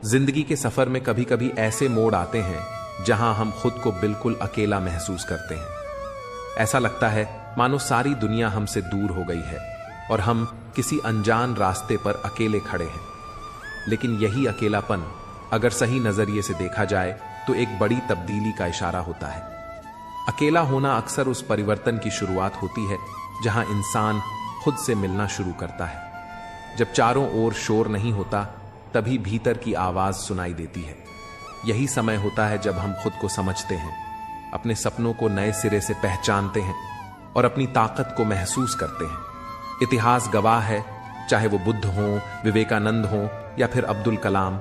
जिंदगी के सफर में कभी कभी ऐसे मोड़ आते हैं जहां हम खुद को बिल्कुल अकेला महसूस करते हैं। ऐसा लगता है मानो सारी दुनिया हमसे दूर हो गई है और हम किसी अनजान रास्ते पर अकेले खड़े हैं। लेकिन यही अकेलापन अगर सही नजरिए से देखा जाए तो एक बड़ी तब्दीली का इशारा होता है। अकेला होना अक्सर उस परिवर्तन की शुरुआत होती है जहां इंसान खुद से मिलना शुरू करता है। जब चारों ओर शोर नहीं होता तभी भीतर की आवाज सुनाई देती है। यही समय होता है जब हम खुद को समझते हैं, अपने सपनों को नए सिरे से पहचानते हैं और अपनी ताकत को महसूस करते हैं। इतिहास गवाह है, चाहे वो बुद्ध हों, विवेकानंद हों या फिर अब्दुल कलाम,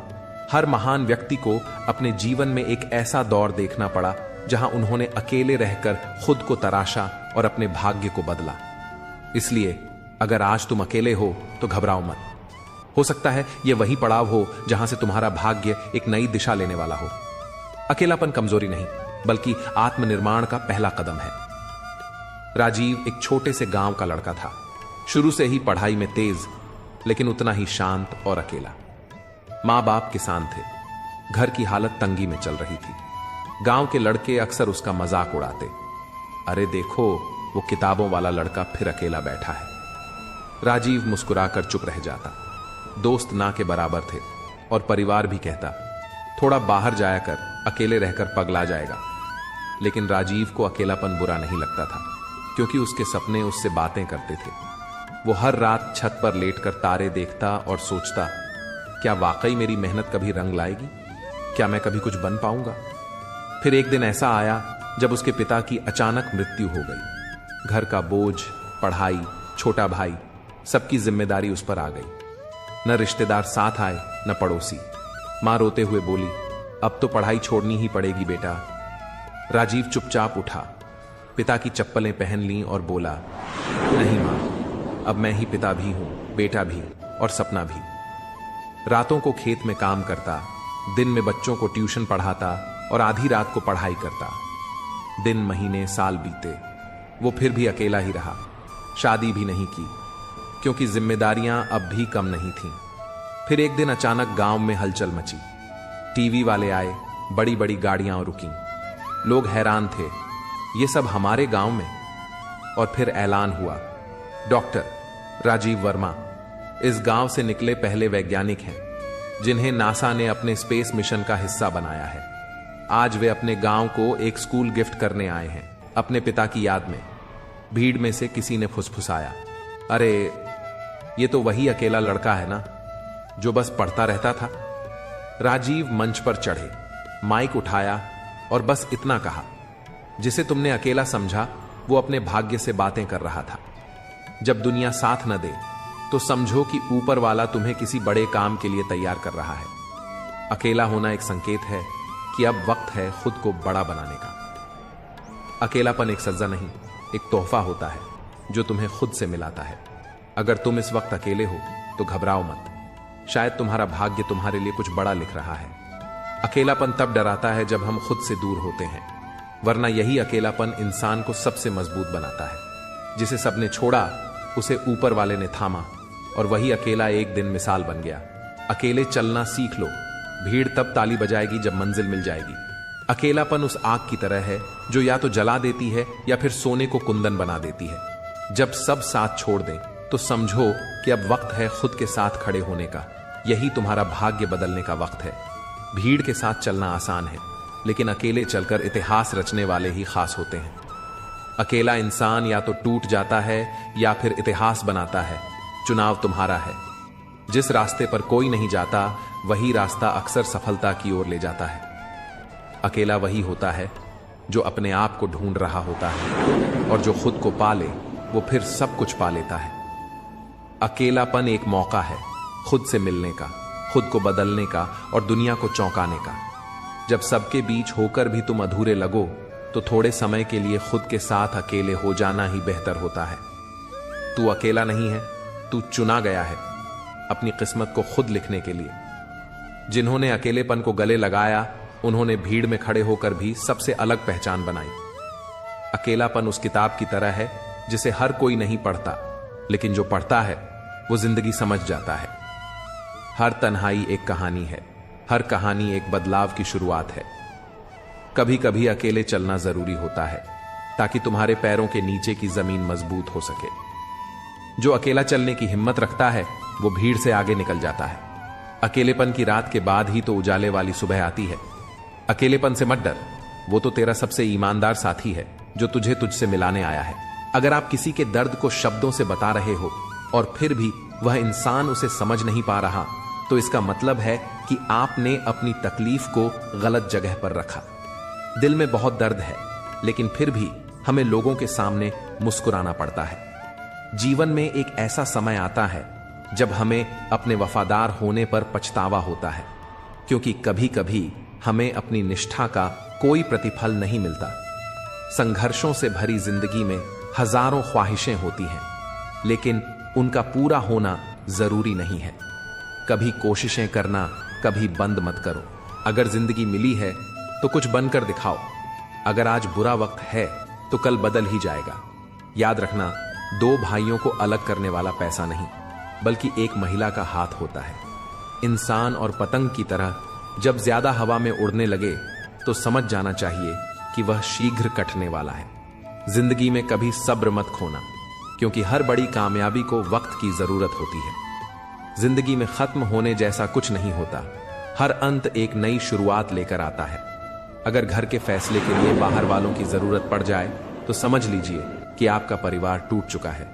हर महान व्यक्ति को अपने जीवन में एक ऐसा दौर देखना पड़ा जहां उन्होंने अकेले रहकर खुद को तराशा और अपने भाग्य को बदला। इसलिए अगर आज तुम अकेले हो तो घबराओ मत। हो सकता है यह वही पड़ाव हो जहां से तुम्हारा भाग्य एक नई दिशा लेने वाला हो। अकेलापन कमजोरी नहीं बल्कि आत्मनिर्माण का पहला कदम है। राजीव एक छोटे से गांव का लड़का था। शुरू से ही पढ़ाई में तेज, लेकिन उतना ही शांत और अकेला। मां बाप किसान थे, घर की हालत तंगी में चल रही थी। गांव के लड़के अक्सर उसका मजाक उड़ाते, अरे देखो वो किताबों वाला लड़का फिर अकेला बैठा है। राजीव मुस्कुराकर चुप रह जाता। दोस्त ना के बराबर थे और परिवार भी कहता, थोड़ा बाहर जाया कर, अकेले रहकर पगला जाएगा। लेकिन राजीव को अकेलापन बुरा नहीं लगता था, क्योंकि उसके सपने उससे बातें करते थे। वो हर रात छत पर लेटकर तारे देखता और सोचता, क्या वाकई मेरी मेहनत कभी रंग लाएगी? क्या मैं कभी कुछ बन पाऊंगा? फिर एक दिन ऐसा आया जब उसके पिता की अचानक मृत्यु हो गई। घर का बोझ, पढ़ाई, छोटा भाई, सबकी जिम्मेदारी उस पर आ गई। न रिश्तेदार साथ आए, न पड़ोसी। मां रोते हुए बोली, अब तो पढ़ाई छोड़नी ही पड़ेगी बेटा। राजीव चुपचाप उठा, पिता की चप्पलें पहन लीं और बोला, नहीं मां, अब मैं ही पिता भी हूं, बेटा भी और सपना भी। रातों को खेत में काम करता, दिन में बच्चों को ट्यूशन पढ़ाता और आधी रात को पढ़ाई करता। दिन, महीने, साल बीते, वो फिर भी अकेला ही रहा। शादी भी नहीं की, क्योंकि जिम्मेदारियां अब भी कम नहीं थीं। फिर एक दिन अचानक गांव में हलचल मची। टीवी वाले आए, बड़ी बड़ी गाड़ियां रुकीं। लोग हैरान थे, ये सब हमारे गांव में? और फिर ऐलान हुआ, डॉक्टर राजीव वर्मा इस गांव से निकले पहले वैज्ञानिक हैं, जिन्हें नासा ने अपने स्पेस मिशन का हिस्सा बनाया है। आज वे अपने गांव को एक स्कूल गिफ्ट करने आए हैं, अपने पिता की याद में। भीड़ में से किसी ने फुसफुसाया, अरे ये तो वही अकेला लड़का है ना, जो बस पढ़ता रहता था। राजीव मंच पर चढ़े, माइक उठाया और बस इतना कहा, जिसे तुमने अकेला समझा वो अपने भाग्य से बातें कर रहा था। जब दुनिया साथ न दे तो समझो कि ऊपर वाला तुम्हें किसी बड़े काम के लिए तैयार कर रहा है। अकेला होना एक संकेत है कि अब वक्त है खुद को बड़ा बनाने का। अकेलापन एक सजा नहीं, एक तोहफा होता है जो तुम्हें खुद से मिलाता है। अगर तुम इस वक्त अकेले हो तो घबराओ मत, शायद तुम्हारा भाग्य तुम्हारे लिए कुछ बड़ा लिख रहा है। अकेलापन तब डराता है जब हम खुद से दूर होते हैं, वरना यही अकेलापन इंसान को सबसे मजबूत बनाता है। जिसे सबने छोड़ा उसे ऊपर वाले ने थामा, और वही अकेला एक दिन मिसाल बन गया। अकेले चलना सीख लो, भीड़ तब ताली बजाएगी जब मंजिल मिल जाएगी। अकेलापन उस आग की तरह है जो या तो जला देती है या फिर सोने को कुंदन बना देती है। जब सब साथ छोड़ दें तो समझो कि अब वक्त है खुद के साथ खड़े होने का। यही तुम्हारा भाग्य बदलने का वक्त है। भीड़ के साथ चलना आसान है, लेकिन अकेले चलकर इतिहास रचने वाले ही खास होते हैं। अकेला इंसान या तो टूट जाता है या फिर इतिहास बनाता है। चुनाव तुम्हारा है। जिस रास्ते पर कोई नहीं जाता वही रास्ता अक्सर सफलता की ओर ले जाता है। अकेला वही होता है जो अपने आप को ढूंढ रहा होता है, और जो खुद को पाले वो फिर सब कुछ पा लेता है। अकेलापन एक मौका है खुद से मिलने का, खुद को बदलने का और दुनिया को चौंकाने का। जब सबके बीच होकर भी तुम अधूरे लगो तो थोड़े समय के लिए खुद के साथ अकेले हो जाना ही बेहतर होता है। तू अकेला नहीं है, तू चुना गया है अपनी किस्मत को खुद लिखने के लिए। जिन्होंने अकेलेपन को गले लगाया उन्होंने भीड़ में खड़े होकर भी सबसे अलग पहचान बनाई। अकेलापन उस किताब की तरह है जिसे हर कोई नहीं पढ़ता, लेकिन जो पढ़ता है वो जिंदगी समझ जाता है। हर तन्हाई एक कहानी है, हर कहानी एक बदलाव की शुरुआत है। कभी कभी अकेले चलना जरूरी होता है ताकि तुम्हारे पैरों के नीचे की जमीन मजबूत हो सके। जो अकेला चलने की हिम्मत रखता है वो भीड़ से आगे निकल जाता है। अकेलेपन की रात के बाद ही तो उजाले वाली सुबह आती है। अकेलेपन से मत डर, वो तो तेरा सबसे ईमानदार साथी है जो तुझे तुझसे मिलाने आया है। अगर आप किसी के दर्द को शब्दों से बता रहे हो और फिर भी वह इंसान उसे समझ नहीं पा रहा, तो इसका मतलब है कि आपने अपनी तकलीफ को गलत जगह पर रखा। दिल में बहुत दर्द है, लेकिन फिर भी हमें लोगों के सामने मुस्कुराना पड़ता है। जीवन में एक ऐसा समय आता है जब हमें अपने वफादार होने पर पछतावा होता है, क्योंकि कभी कभी हमें अपनी निष्ठा का कोई प्रतिफल नहीं मिलता। संघर्षों से भरी जिंदगी में हजारों ख्वाहिशें होती हैं, लेकिन उनका पूरा होना जरूरी नहीं है। कभी कोशिशें करना कभी बंद मत करो। अगर जिंदगी मिली है तो कुछ बनकर दिखाओ। अगर आज बुरा वक्त है तो कल बदल ही जाएगा। याद रखना, दो भाइयों को अलग करने वाला पैसा नहीं, बल्कि एक महिला का हाथ होता है। इंसान और पतंग की तरह जब ज्यादा हवा में उड़ने लगे तो समझ जाना चाहिए कि वह शीघ्र कटने वाला है। जिंदगी में कभी सब्र मत खोना, क्योंकि हर बड़ी कामयाबी को वक्त की जरूरत होती है। जिंदगी में खत्म होने जैसा कुछ नहीं होता। हर अंत एक नई शुरुआत लेकर आता है। अगर घर के फैसले के लिए बाहर वालों की जरूरत पड़ जाए तो समझ लीजिए कि आपका परिवार टूट चुका है।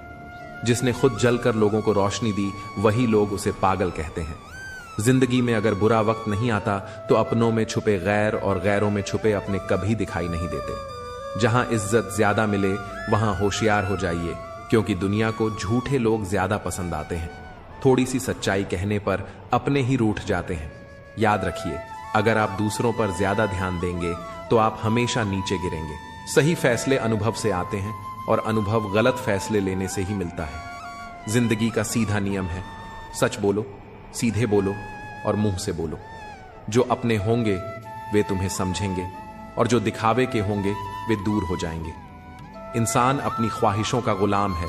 जिसने खुद जलकर लोगों को रोशनी दी, वही लोग उसे पागल कहते हैं। जिंदगी में अगर बुरा वक्त नहीं आता तो अपनों में छुपे गैर और गैरों में छुपे अपने कभी दिखाई नहीं देते। जहां इज्जत ज्यादा मिले वहां होशियार हो जाइए, क्योंकि दुनिया को झूठे लोग ज्यादा पसंद आते हैं। थोड़ी सी सच्चाई कहने पर अपने ही रूठ जाते हैं। याद रखिए, अगर आप दूसरों पर ज्यादा ध्यान देंगे तो आप हमेशा नीचे गिरेंगे। सही फैसले अनुभव से आते हैं और अनुभव गलत फैसले लेने से ही मिलता है। जिंदगी का सीधा नियम है, सच बोलो, सीधे बोलो और मुंह से बोलो। जो अपने होंगे वे तुम्हें समझेंगे और जो दिखावे के होंगे वे दूर हो जाएंगे। इंसान अपनी ख्वाहिशों का गुलाम है।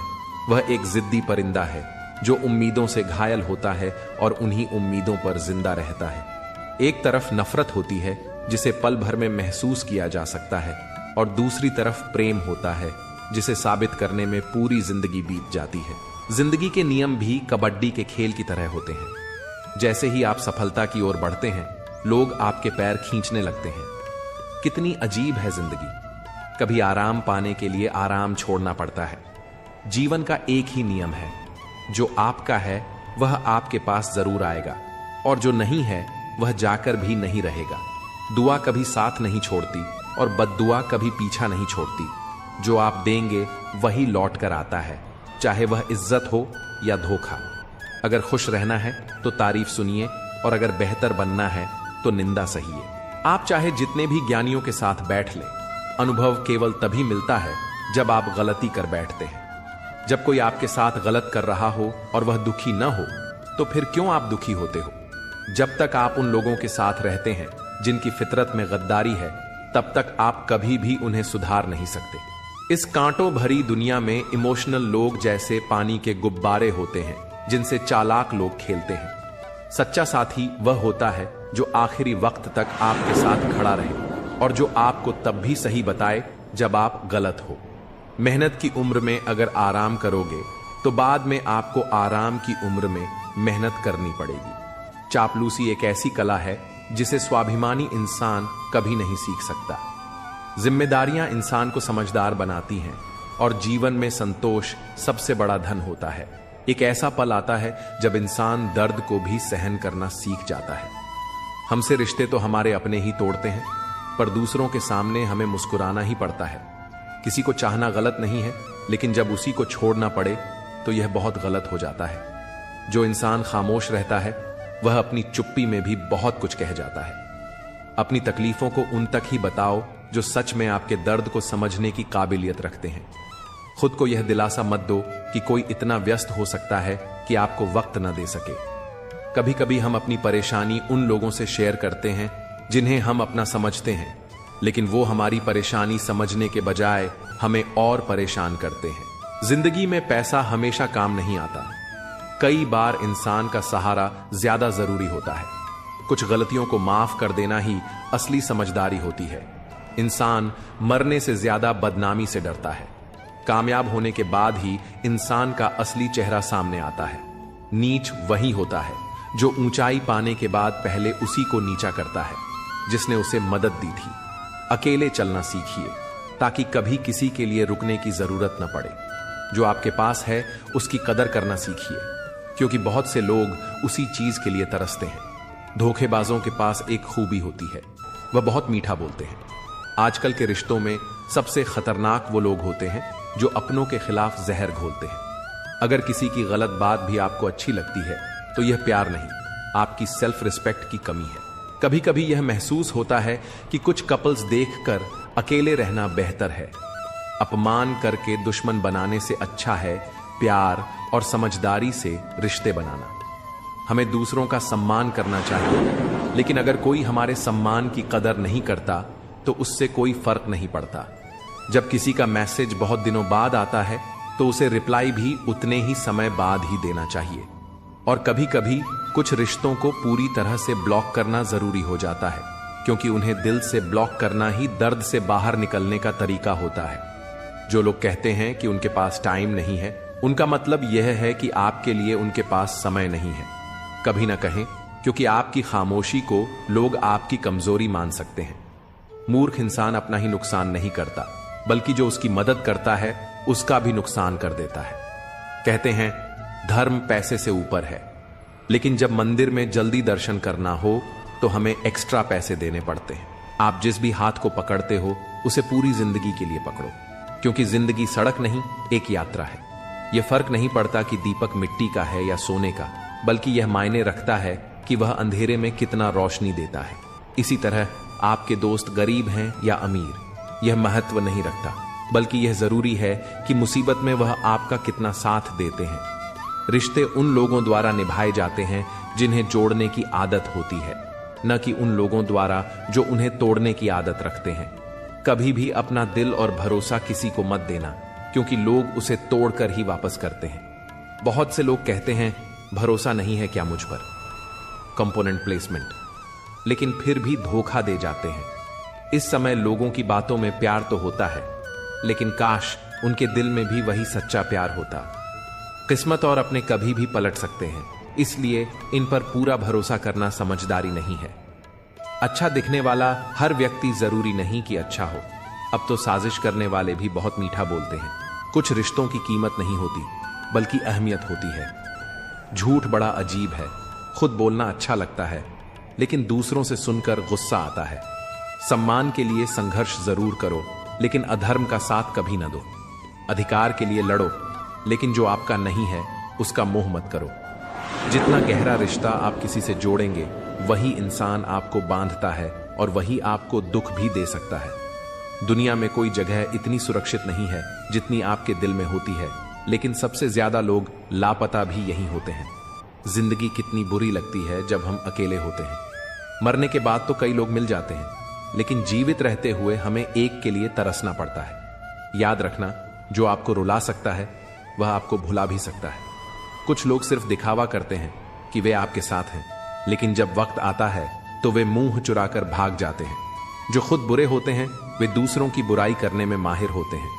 वह एक जिद्दी परिंदा है जो उम्मीदों से घायल होता है और उन्हीं उम्मीदों पर जिंदा रहता है। एक तरफ नफरत होती है जिसे पल भर में महसूस किया जा सकता है, और दूसरी तरफ प्रेम होता है जिसे साबित करने में पूरी जिंदगी बीत जाती है। जिंदगी के नियम भी कबड्डी के खेल की तरह होते हैं। जैसे ही आप सफलता की ओर बढ़ते हैं, लोग आपके पैर खींचने लगते हैं। कितनी अजीब है जिंदगी। कभी आराम पाने के लिए आराम छोड़ना पड़ता है। जीवन का एक ही नियम है, जो आपका है वह आपके पास जरूर आएगा, और जो नहीं है वह जाकर भी नहीं रहेगा। दुआ कभी साथ नहीं छोड़ती और बद्दुआ कभी पीछा नहीं छोड़ती। जो आप देंगे वही लौट कर आता है, चाहे वह इज्जत हो या धोखा। अगर खुश रहना है तो तारीफ सुनिए, और अगर बेहतर बनना है तो निंदा सहिए। आप चाहे जितने भी ज्ञानियों के साथ बैठ लें, अनुभव केवल तभी मिलता है जब आप गलती कर बैठते हैं। जब कोई आपके साथ गलत कर रहा हो और वह दुखी न हो, तो फिर क्यों आप दुखी होते हो? जब तक आप उन लोगों के साथ रहते हैं जिनकी फितरत में गद्दारी है, तब तक आप कभी भी उन्हें सुधार नहीं सकते। इस कांटों भरी दुनिया में इमोशनल लोग जैसे पानी के गुब्बारे होते हैं जिनसे चालाक लोग खेलते हैं। सच्चा साथी वह होता है जो आखिरी वक्त तक आपके साथ खड़ा रहे और जो आपको तब भी सही बताए जब आप गलत हो। मेहनत की उम्र में अगर आराम करोगे तो बाद में आपको आराम की उम्र में मेहनत करनी पड़ेगी। चापलूसी एक ऐसी कला है जिसे स्वाभिमानी इंसान कभी नहीं सीख सकता। जिम्मेदारियां इंसान को समझदार बनाती हैं और जीवन में संतोष सबसे बड़ा धन होता है। एक ऐसा पल आता है जब इंसान दर्द को भी सहन करना सीख जाता है। हमसे रिश्ते तो हमारे अपने ही तोड़ते हैं, पर दूसरों के सामने हमें मुस्कुराना ही पड़ता है। किसी को चाहना गलत नहीं है, लेकिन जब उसी को छोड़ना पड़े तो यह बहुत गलत हो जाता है। जो इंसान खामोश रहता है वह अपनी चुप्पी में भी बहुत कुछ कह जाता है। अपनी तकलीफों को उन तक ही बताओ जो सच में आपके दर्द को समझने की काबिलियत रखते हैं। खुद को यह दिलासा मत दो कि कोई इतना व्यस्त हो सकता है कि आपको वक्त न दे सके। कभी कभी हम अपनी परेशानी उन लोगों से शेयर करते हैं जिन्हें हम अपना समझते हैं, लेकिन वो हमारी परेशानी समझने के बजाय हमें और परेशान करते हैं। जिंदगी में पैसा हमेशा काम नहीं आता। कई बार इंसान का सहारा ज्यादा जरूरी होता है। कुछ गलतियों को माफ कर देना ही असली समझदारी होती है। इंसान मरने से ज्यादा बदनामी से डरता है। कामयाब होने के बाद ही इंसान का असली चेहरा सामने आता है। नीच वही होता है जो ऊंचाई पाने के बाद पहले उसी को नीचा करता है जिसने उसे मदद दी थी। अकेले चलना सीखिए ताकि कभी किसी के लिए रुकने की जरूरत न पड़े। जो आपके पास है उसकी कदर करना सीखिए, क्योंकि बहुत से लोग उसी चीज के लिए तरसते हैं। धोखेबाजों के पास एक खूबी होती है, वह बहुत मीठा बोलते हैं। आजकल के रिश्तों में सबसे खतरनाक वो लोग होते हैं जो अपनों के खिलाफ जहर घोलते हैं। अगर किसी की गलत बात भी आपको अच्छी लगती है तो यह प्यार नहीं, आपकी सेल्फ रिस्पेक्ट की कमी है। कभी कभी यह महसूस होता है कि कुछ कपल्स देखकर अकेले रहना बेहतर है। अपमान करके दुश्मन बनाने से अच्छा है प्यार और समझदारी से रिश्ते बनाना। हमें दूसरों का सम्मान करना चाहिए, लेकिन अगर कोई हमारे सम्मान की कदर नहीं करता तो उससे कोई फर्क नहीं पड़ता। जब किसी का मैसेज बहुत दिनों बाद आता है तो उसे रिप्लाई भी उतने ही समय बाद ही देना चाहिए। और कभी कभी कुछ रिश्तों को पूरी तरह से ब्लॉक करना जरूरी हो जाता है, क्योंकि उन्हें दिल से ब्लॉक करना ही दर्द से बाहर निकलने का तरीका होता है। जो लोग कहते हैं कि उनके पास टाइम नहीं है, उनका मतलब यह है कि आपके लिए उनके पास समय नहीं है। कभी ना कहें, क्योंकि आपकी खामोशी को लोग आपकी कमजोरी मान सकते हैं। मूर्ख इंसान अपना ही नुकसान नहीं करता, बल्कि जो उसकी मदद करता है उसका भी नुकसान कर देता है। कहते हैं धर्म पैसे से ऊपर है, लेकिन जब मंदिर में जल्दी दर्शन करना हो तो हमें एक्स्ट्रा पैसे देने पड़ते हैं। आप जिस भी हाथ को पकड़ते हो उसे पूरी जिंदगी के लिए पकड़ो, क्योंकि जिंदगी सड़क नहीं एक यात्रा है। यह फर्क नहीं पड़ता कि दीपक मिट्टी का है या सोने का, बल्कि यह मायने रखता है कि वह अंधेरे में कितना रोशनी देता है। इसी तरह आपके दोस्त गरीब हैं या अमीर, यह महत्व नहीं रखता, बल्कि यह जरूरी है कि मुसीबत में वह आपका कितना साथ देते हैं। रिश्ते उन लोगों द्वारा निभाए जाते हैं जिन्हें जोड़ने की आदत होती है, न कि उन लोगों द्वारा जो उन्हें तोड़ने की आदत रखते हैं। कभी भी अपना दिल और भरोसा किसी को मत देना, क्योंकि लोग उसे तोड़कर ही वापस करते हैं। बहुत से लोग कहते हैं भरोसा नहीं है क्या मुझ पर, कंपोनेंट प्लेसमेंट, लेकिन फिर भी धोखा दे जाते हैं। इस समय लोगों की बातों में प्यार तो होता है, लेकिन काश उनके दिल में भी वही सच्चा प्यार होता। किस्मत और अपने कभी भी पलट सकते हैं, इसलिए इन पर पूरा भरोसा करना समझदारी नहीं है। अच्छा दिखने वाला हर व्यक्ति जरूरी नहीं कि अच्छा हो। अब तो साजिश करने वाले भी बहुत मीठा बोलते हैं। कुछ रिश्तों की कीमत नहीं होती, बल्कि अहमियत होती है। झूठ बड़ा अजीब है, खुद बोलना अच्छा लगता है, लेकिन दूसरों से सुनकर गुस्सा आता है। सम्मान के लिए संघर्ष जरूर करो, लेकिन अधर्म का साथ कभी न दो। अधिकार के लिए लड़ो, लेकिन जो आपका नहीं है उसका मोह मत करो। जितना गहरा रिश्ता आप किसी से जोड़ेंगे, वही इंसान आपको बांधता है और वही आपको दुख भी दे सकता है। दुनिया में कोई जगह इतनी सुरक्षित नहीं है जितनी आपके दिल में होती है, लेकिन सबसे ज्यादा लोग लापता भी यही होते हैं। जिंदगी कितनी बुरी लगती है जब हम अकेले होते हैं। मरने के बाद तो कई लोग मिल जाते हैं, लेकिन जीवित रहते हुए हमें एक के लिए तरसना पड़ता है। याद रखना, जो आपको रुला सकता है वह आपको भुला भी सकता है। कुछ लोग सिर्फ दिखावा करते हैं कि वे आपके साथ हैं, लेकिन जब वक्त आता है तो वे मुंह चुराकर भाग जाते हैं। जो खुद बुरे होते हैं वे दूसरों की बुराई करने में माहिर होते हैं।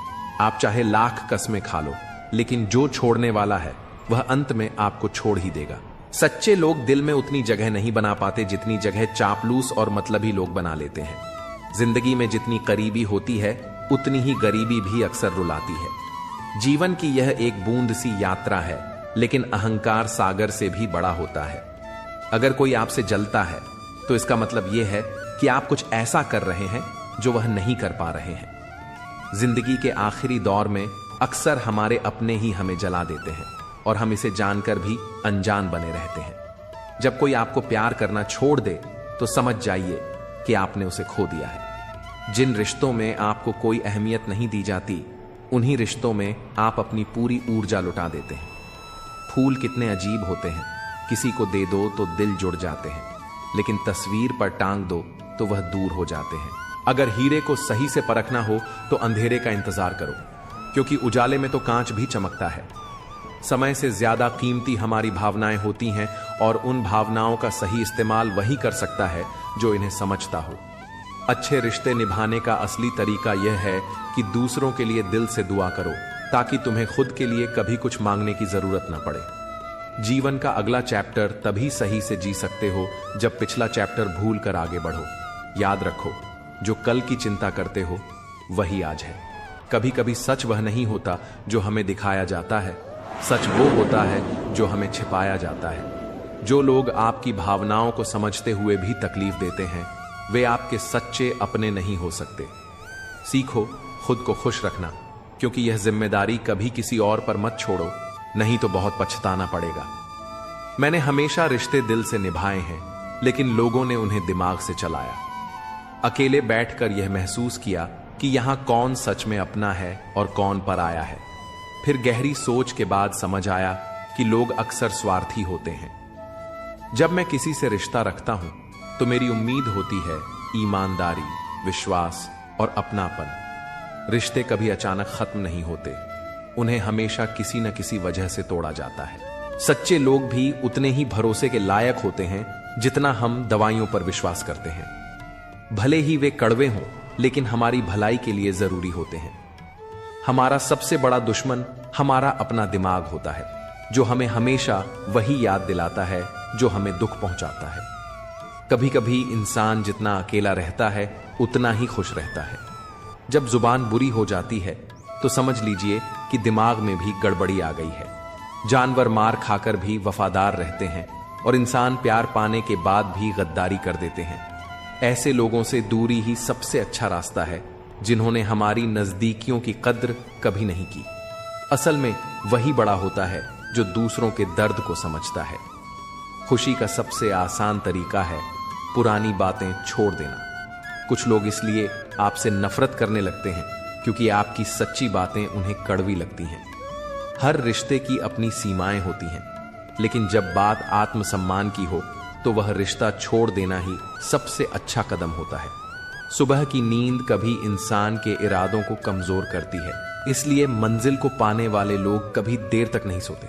आप चाहे लाख कस्में खा लो, लेकिन जो छोड़ने वाला है वह अंत में आपको छोड़ ही देगा। सच्चे लोग दिल में उतनी जगह नहीं बना पाते जितनी जगह चापलूस और मतलबी लोग बना लेते हैं। जिंदगी में जितनी करीबी होती है उतनी ही गरीबी भी अक्सर रुलाती है। जीवन की यह एक बूंद सी यात्रा है, लेकिन अहंकार सागर से भी बड़ा होता है। अगर कोई आपसे जलता है तो इसका मतलब यह है कि आप कुछ ऐसा कर रहे हैं जो वह नहीं कर पा रहे हैं। जिंदगी के आखिरी दौर में अक्सर हमारे अपने ही हमें जला देते हैं और हम इसे जानकर भी अनजान बने रहते हैं। जब कोई आपको प्यार करना छोड़ दे तो समझ जाइए कि आपने उसे खो दिया है। जिन रिश्तों में आपको कोई अहमियत नहीं दी जाती, उन्हीं रिश्तों में आप अपनी पूरी ऊर्जा लुटा देते हैं। फूल कितने अजीब होते हैं, किसी को दे दो तो दिल जुड़ जाते हैं, लेकिन तस्वीर पर टांग दो तो वह दूर हो जाते हैं। अगर हीरे को सही से परखना हो तो अंधेरे का इंतजार करो, क्योंकि उजाले में तो कांच भी चमकता है। समय से ज्यादा कीमती हमारी भावनाएं होती हैं और उन भावनाओं का सही इस्तेमाल वही कर सकता है जो इन्हें समझता हो। अच्छे रिश्ते निभाने का असली तरीका यह है कि दूसरों के लिए दिल से दुआ करो, ताकि तुम्हें खुद के लिए कभी कुछ मांगने की जरूरत न पड़े। जीवन का अगला चैप्टर तभी सही से जी सकते हो जब पिछला चैप्टर भूल कर आगे बढ़ो। याद रखो, जो कल की चिंता करते हो वही आज है। कभी कभी सच वह नहीं होता जो हमें दिखाया जाता है, सच वो होता है जो हमें छिपाया जाता है। जो लोग आपकी भावनाओं को समझते हुए भी तकलीफ देते हैं, वे आपके सच्चे अपने नहीं हो सकते। सीखो खुद को खुश रखना, क्योंकि यह जिम्मेदारी कभी किसी और पर मत छोड़ो, नहीं तो बहुत पछताना पड़ेगा। मैंने हमेशा रिश्ते दिल से निभाए हैं, लेकिन लोगों ने उन्हें दिमाग से चलाया। अकेले बैठकर यह महसूस किया कि यहां कौन सच में अपना है और कौन पराया है। फिर गहरी सोच के बाद समझ आया कि लोग अक्सर स्वार्थी होते हैं। जब मैं किसी से रिश्ता रखता हूं तो मेरी उम्मीद होती है ईमानदारी, विश्वास और अपनापन। रिश्ते कभी अचानक खत्म नहीं होते, उन्हें हमेशा किसी न किसी वजह से तोड़ा जाता है। सच्चे लोग भी उतने ही भरोसे के लायक होते हैं जितना हम दवाइयों पर विश्वास करते हैं। भले ही वे कड़वे हों, लेकिन हमारी भलाई के लिए जरूरी होते हैं। हमारा सबसे बड़ा दुश्मन हमारा अपना दिमाग होता है, जो हमें हमेशा वही याद दिलाता है जो हमें दुख पहुंचाता है। कभी कभी इंसान जितना अकेला रहता है उतना ही खुश रहता है। जब जुबान बुरी हो जाती है तो समझ लीजिए कि दिमाग में भी गड़बड़ी आ गई है। जानवर मार खाकर भी वफादार रहते हैं और इंसान प्यार पाने के बाद भी गद्दारी कर देते हैं। ऐसे लोगों से दूरी ही सबसे अच्छा रास्ता है, जिन्होंने हमारी नजदीकियों की कद्र कभी नहीं की। असल में वही बड़ा होता है जो दूसरों के दर्द को समझता है। खुशी का सबसे आसान तरीका है पुरानी बातें छोड़ देना। कुछ लोग इसलिए आपसे नफरत करने लगते हैं क्योंकि आपकी सच्ची बातें उन्हें कड़वी लगती हैं। हर रिश्ते की अपनी सीमाएं होती हैं, लेकिन जब बात आत्मसम्मान की हो तो वह रिश्ता छोड़ देना ही सबसे अच्छा कदम होता है। सुबह की नींद कभी इंसान के इरादों को कमजोर करती है, इसलिए मंजिल को पाने वाले लोग कभी देर तक नहीं सोते।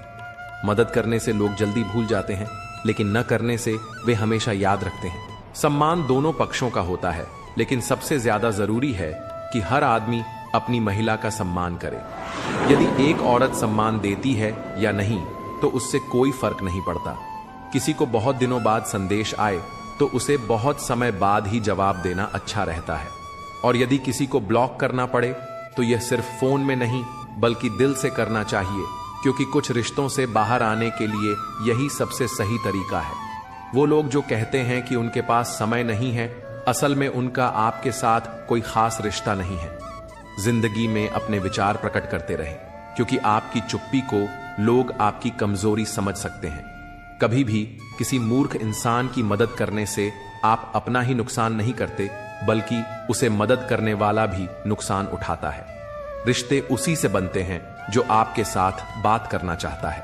मदद करने से लोग जल्दी भूल जाते हैं, लेकिन न करने से वे हमेशा याद रखते हैं। सम्मान दोनों पक्षों का होता है, लेकिन सबसे ज्यादा जरूरी है कि हर आदमी अपनी महिला का सम्मान करे। यदि एक औरत सम्मान देती है या नहीं तो उससे कोई फर्क नहीं पड़ता। किसी को बहुत दिनों बाद संदेश आए तो उसे बहुत समय बाद ही जवाब देना अच्छा रहता है। और यदि किसी को ब्लॉक करना पड़े तो यह सिर्फ फोन में नहीं बल्कि दिल से करना चाहिए, क्योंकि कुछ रिश्तों से बाहर आने के लिए यही सबसे सही तरीका है। वो लोग जो कहते हैं कि उनके पास समय नहीं है, असल में उनका आपके साथ कोई खास रिश्ता नहीं है। जिंदगी में अपने विचार प्रकट करते रहें, क्योंकि आपकी चुप्पी को लोग आपकी कमजोरी समझ सकते हैं। कभी भी किसी मूर्ख इंसान की मदद करने से आप अपना ही नुकसान नहीं करते, बल्कि उसे मदद करने वाला भी नुकसान उठाता है। रिश्ते उसी से बनते हैं जो आपके साथ बात करना चाहता है।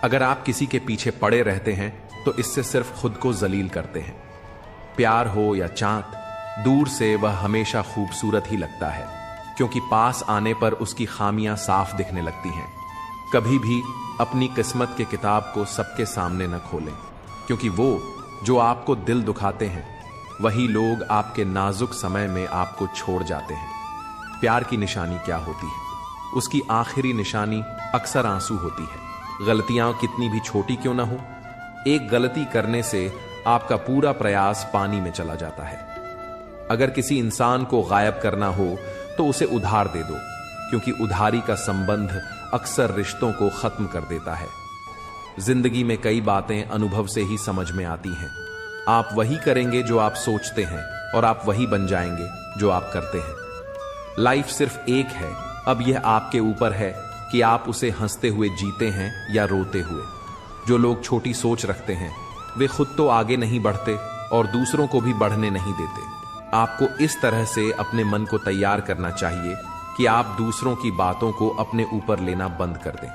अगर आप किसी के पीछे पड़े रहते हैं तो इससे सिर्फ खुद को जलील करते हैं। प्यार हो या चांद, दूर से वह हमेशा खूबसूरत ही लगता है, क्योंकि पास आने पर उसकी खामियां साफ दिखने लगती हैं। कभी भी अपनी किस्मत के किताब को सबके सामने न खोलें, क्योंकि वो जो आपको दिल दुखाते हैं वही लोग आपके नाजुक समय में आपको छोड़ जाते हैं। प्यार की निशानी क्या होती है? उसकी आखिरी निशानी अक्सर आंसू होती है। गलतियां कितनी भी छोटी क्यों ना हो, एक गलती करने से आपका पूरा प्रयास पानी में चला जाता है। अगर किसी इंसान को गायब करना हो तो उसे उधार दे दो, क्योंकि उधारी का संबंध अक्सर रिश्तों को खत्म कर देता है। जिंदगी में कई बातें अनुभव से ही समझ में आती हैं। आप वही करेंगे जो आप सोचते हैं और आप वही बन जाएंगे जो आप करते हैं। लाइफ सिर्फ एक है, अब यह आपके ऊपर है कि आप उसे हंसते हुए जीते हैं या रोते हुए। जो लोग छोटी सोच रखते हैं वे खुद तो आगे नहीं बढ़ते और दूसरों को भी बढ़ने नहीं देते। आपको इस तरह से अपने मन को तैयार करना चाहिए कि आप दूसरों की बातों को अपने ऊपर लेना बंद कर दें।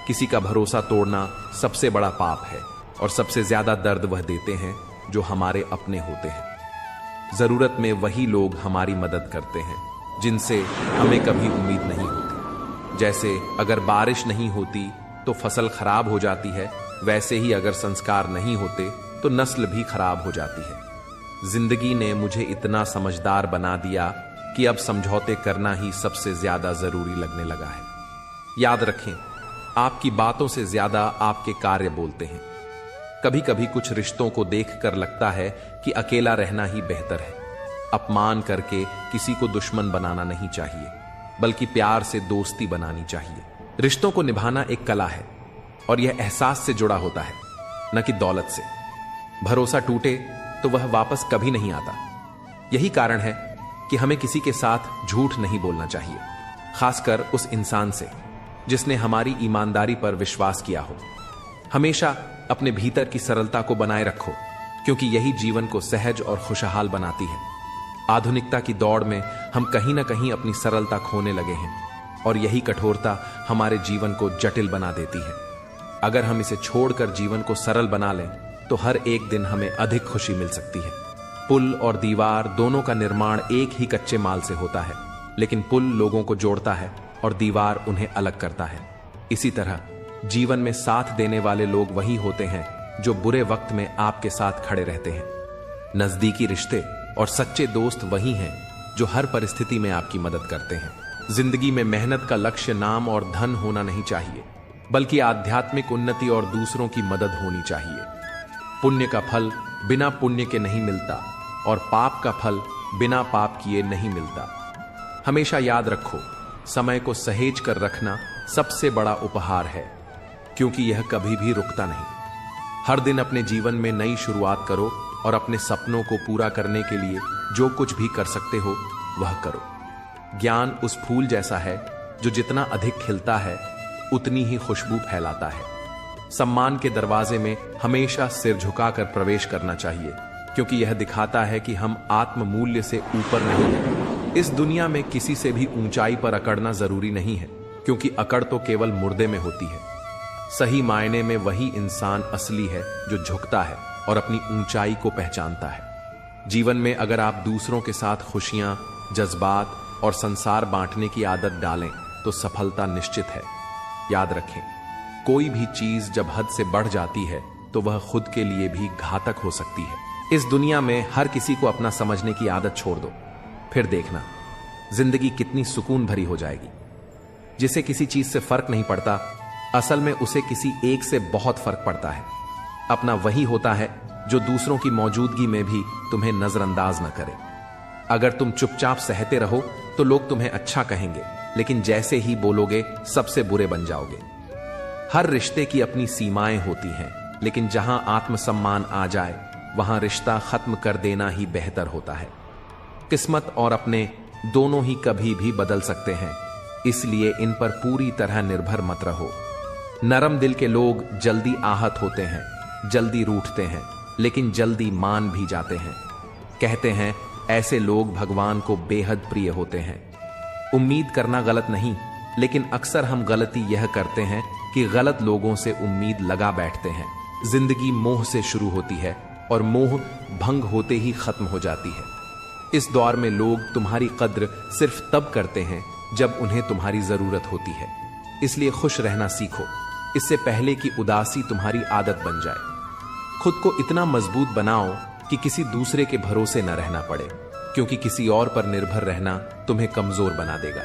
किसी का भरोसा तोड़ना सबसे बड़ा पाप है और सबसे ज्यादा दर्द वह देते हैं जो हमारे अपने होते हैं। जरूरत में वही लोग हमारी मदद करते हैं जिनसे हमें कभी उम्मीद नहीं होती। जैसे अगर बारिश नहीं होती तो फसल खराब हो जाती है, वैसे ही अगर संस्कार नहीं होते तो नस्ल भी खराब हो जाती है। जिंदगी ने मुझे इतना समझदार बना दिया कि अब समझौते करना ही सबसे ज्यादा जरूरी लगने लगा है। याद रखें, आपकी बातों से ज्यादा आपके कार्य बोलते हैं। कभी कभी कुछ रिश्तों को देखकर लगता है कि अकेला रहना ही बेहतर है। अपमान करके किसी को दुश्मन बनाना नहीं चाहिए, बल्कि प्यार से दोस्ती बनानी चाहिए। रिश्तों को निभाना एक कला है और यह एहसास से जुड़ा होता है, न कि दौलत से। भरोसा टूटे तो वह वापस कभी नहीं आता। यही कारण है कि हमें किसी के साथ झूठ नहीं बोलना चाहिए, खासकर उस इंसान से जिसने हमारी ईमानदारी पर विश्वास किया हो। हमेशा अपने भीतर की सरलता को बनाए रखो, क्योंकि यही जीवन को सहज और खुशहाल बनाती है। आधुनिकता की दौड़ में हम कहीं ना कहीं अपनी सरलता खोने लगे हैं और यही कठोरता हमारे जीवन को जटिल बना देती है। अगर हम इसे छोड़कर जीवन को सरल बना लें तो हर एक दिन हमें अधिक खुशी मिल सकती है। पुल और दीवार दोनों का निर्माण एक ही कच्चे माल से होता है, लेकिन पुल लोगों को जोड़ता है और दीवार उन्हें अलग करता है। इसी तरह जीवन में साथ देने वाले लोग वही होते हैं जो बुरे वक्त में आपके साथ खड़े रहते हैं। नजदीकी रिश्ते और सच्चे दोस्त वही हैं जो हर परिस्थिति में आपकी मदद करते हैं। जिंदगी में मेहनत का लक्ष्य नाम और धन होना नहीं चाहिए, बल्कि आध्यात्मिक उन्नति और दूसरों की मदद होनी चाहिए। पुण्य का फल बिना पुण्य के नहीं मिलता और पाप का फल बिना पाप किए नहीं मिलता। हमेशा याद रखो, समय को सहेज कर रखना सबसे बड़ा उपहार है, क्योंकि यह कभी भी रुकता नहीं। हर दिन अपने जीवन में नई शुरुआत करो और अपने सपनों को पूरा करने के लिए जो कुछ भी कर सकते हो वह करो। ज्ञान उस फूल जैसा है जो जितना अधिक खिलता है उतनी ही खुशबू फैलाता है। सम्मान के दरवाजे में हमेशा सिर झुकाकर प्रवेश करना चाहिए, क्योंकि यह दिखाता है कि हम आत्म मूल्य से ऊपर नहीं हैं। इस दुनिया में किसी से भी ऊंचाई पर अकड़ना जरूरी नहीं है, क्योंकि अकड़ तो केवल मुर्दे में होती है। सही मायने में वही इंसान असली है जो झुकता है और अपनी ऊंचाई को पहचानता है। जीवन में अगर आप दूसरों के साथ खुशियां, जज्बात और संसार बांटने की आदत डालें तो सफलता निश्चित है। याद रखें, कोई भी चीज जब हद से बढ़ जाती है तो वह खुद के लिए भी घातक हो सकती है। इस दुनिया में हर किसी को अपना समझने की आदत छोड़ दो, फिर देखना जिंदगी कितनी सुकून भरी हो जाएगी। जिसे किसी चीज से फर्क नहीं पड़ता, असल में उसे किसी एक से बहुत फर्क पड़ता है। अपना वही होता है जो दूसरों की मौजूदगी में भी तुम्हें नजरअंदाज न करे। अगर तुम चुपचाप सहते रहो तो लोग तुम्हें अच्छा कहेंगे, लेकिन जैसे ही बोलोगे सबसे बुरे बन जाओगे। हर रिश्ते की अपनी सीमाएं होती हैं, लेकिन जहां आत्मसम्मान आ जाए वहां रिश्ता खत्म कर देना ही बेहतर होता है। किस्मत और अपने दोनों ही कभी भी बदल सकते हैं, इसलिए इन पर पूरी तरह निर्भर मत रहो। नरम दिल के लोग जल्दी आहत होते हैं, जल्दी रूठते हैं, लेकिन जल्दी मान भी जाते हैं। कहते हैं ऐसे लोग भगवान को बेहद प्रिय होते हैं। उम्मीद करना गलत नहीं, लेकिन अक्सर हम गलती यह करते हैं कि गलत लोगों से उम्मीद लगा बैठते हैं। जिंदगी मोह से शुरू होती है और मोह भंग होते ही खत्म हो जाती है। इस दौर में लोग तुम्हारी कद्र सिर्फ तब करते हैं जब उन्हें तुम्हारी जरूरत होती है। इसलिए खुश रहना सीखो, इससे पहले कि उदासी तुम्हारी आदत बन जाए। खुद को इतना मजबूत बनाओ कि किसी दूसरे के भरोसे न रहना पड़े, क्योंकि किसी और पर निर्भर रहना तुम्हें कमजोर बना देगा।